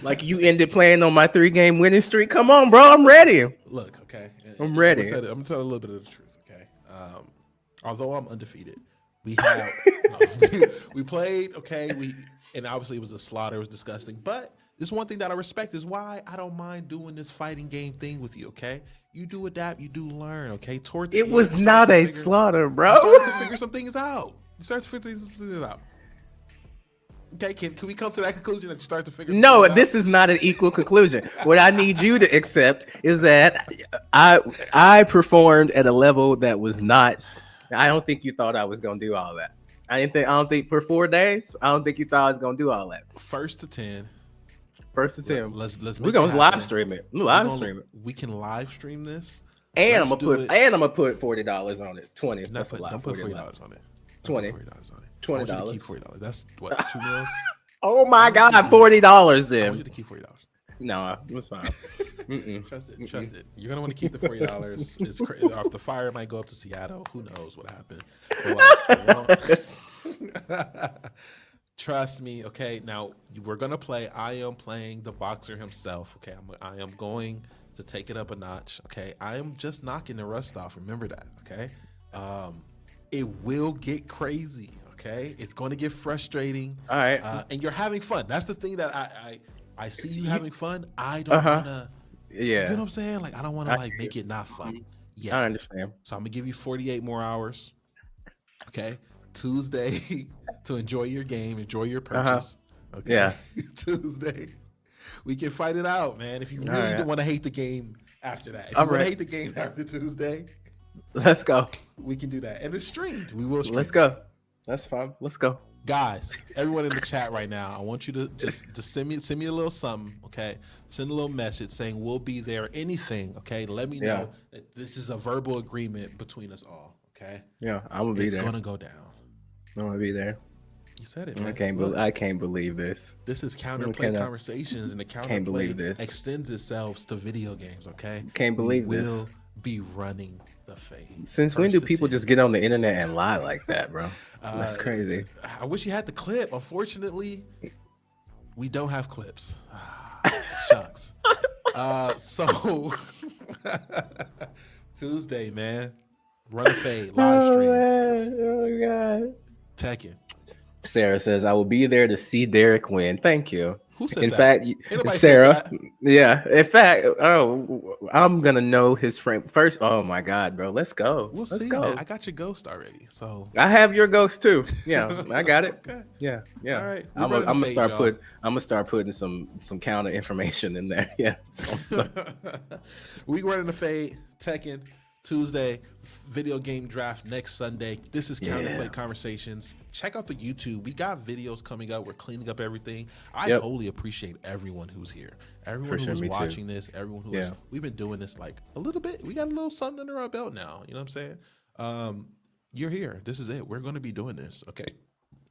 Like you ended playing on my 3-game winning streak. Come on, bro. I'm ready. Look, okay. I'm ready. I'm gonna tell you a little bit of the truth, okay? Although I'm undefeated, we have we played, okay, and obviously it was a slaughter, it was disgusting. But this one thing that I respect is why I don't mind doing this fighting game thing with you, okay? You do adapt, you do learn, okay? It was not a slaughter, bro. You start to figure some things out. Okay, can we come to that conclusion that you start to figure? No, this is not an equal conclusion. What I need you to accept is that I performed at a level that was not. I don't think you thought I was gonna do all that. I don't think for 4 days. I don't think you thought I was gonna do all that. 1st to 10. 1st to 10. Let's. We're gonna live stream it. We can live stream this. And I'm gonna put $40 on it. 20. Don't put $40 on it. 20. $20. Keep $40. That's what 2 meals. Oh my God, $40 then. I want you to keep $40. No, it was fine. Trust it. You're gonna want to keep the $40. It's crazy. If the fire might go up to Seattle, who knows what happened? But trust me. Okay, now we're gonna play. I am playing the boxer himself. Okay, I am going to take it up a notch. Okay, I am just knocking the rust off. Remember that. Okay, it will get crazy. Okay, it's going to get frustrating. All right, and you're having fun. That's the thing that I see you having fun. I don't wanna. Yeah, you know what I'm saying? Like I don't want to like make it not fun. Yeah, I understand. So I'm gonna give you 48 more hours. Okay, Tuesday to enjoy your game, enjoy your purchase. Okay, yeah. Tuesday we can fight it out, man. If you really don't want to hate the game after that, if you want to hate the game after Tuesday, let's go. We can do that, and it's streamed. We will stream. Let's go. That's fine. Let's go. Guys, everyone in the chat right now, I want you to just send me a little something, okay? Send a little message saying we'll be there. Anything, okay? Let me know that this is a verbal agreement between us all, okay? Yeah, I'm gonna be there. It's gonna go down. I'm gonna be there. You said it, man. I can't believe this. This is counterplay conversations, and the counterplay extends itself to video games, okay? Can't believe this. We'll be running the fade. Since when do people just get on the internet and lie like that, bro? That's crazy. I wish you had the clip. Unfortunately, we don't have clips. Shucks. So Tuesday, man. Run a fade, live stream. Oh God. Tekken. Sarah says, I will be there to see Derek win. Thank you. Who said in that? fact, Sarah. Yeah. In fact, I'm gonna know his friend first. Oh my God, bro. Let's go. Let's go. Man. I got your ghost already. So I have your ghost too. Yeah, I got it. Okay. Yeah. All right. I'm gonna start putting some counter information in there. Yeah. We running the fade. Tekken Tuesday, video game draft next Sunday. This is Counterplay Conversations. Check out the YouTube. We got videos coming up. We're cleaning up everything. I wholly appreciate everyone who's here. Everyone who's watching this. Everyone who is. We've been doing this like a little bit. We got a little something under our belt now. You know what I'm saying? You're here. This is it. We're going to be doing this. Okay.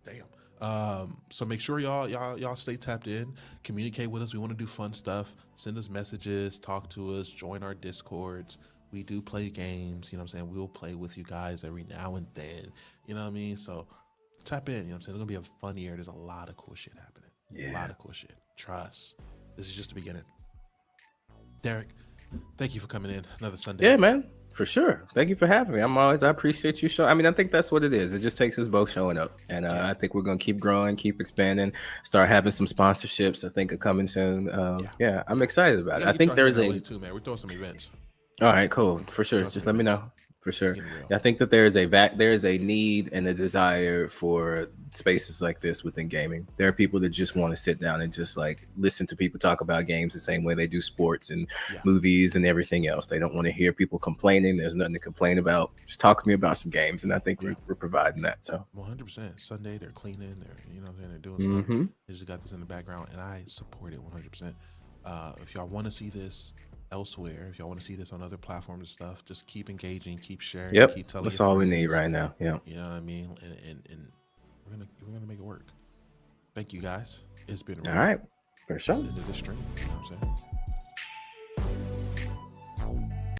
Damn. So make sure y'all stay tapped in. Communicate with us. We want to do fun stuff. Send us messages. Talk to us. Join our Discords. We do play games, you know what I'm saying? We'll play with you guys every now and then, you know what I mean? So tap in, you know what I'm saying? It's going to be a fun year. There's a lot of cool shit happening. A lot of cool shit. Trust. This is just the beginning. Derek, thank you for coming in another Sunday. Yeah, man, for sure. Thank you for having me. I appreciate you showing. I mean, I think that's what it is. It just takes us both showing up. And I think we're going to keep growing, keep expanding, start having some sponsorships, I think, are coming soon. I'm excited about it. I think there's too, man. We're throwing some events. All right, cool. For sure. Just let me know. For sure. I think that there is a need and a desire for spaces like this within gaming. There are people that just want to sit down and just like listen to people talk about games the same way they do sports and movies and everything else. They don't want to hear people complaining. There's nothing to complain about. Just talk to me about some games, and I think we're providing that. So 100%. Sunday they're cleaning. They're doing stuff. They just got this in the background, and I support it 100%. If y'all want to see this elsewhere, if y'all want to see this on other platforms and stuff, just keep engaging, keep sharing, keep telling. That's all we need right now. Yeah, you know what I mean. And we're gonna make it work. Thank you guys. It's been all right for sure. Into the stream. You know what I'm saying?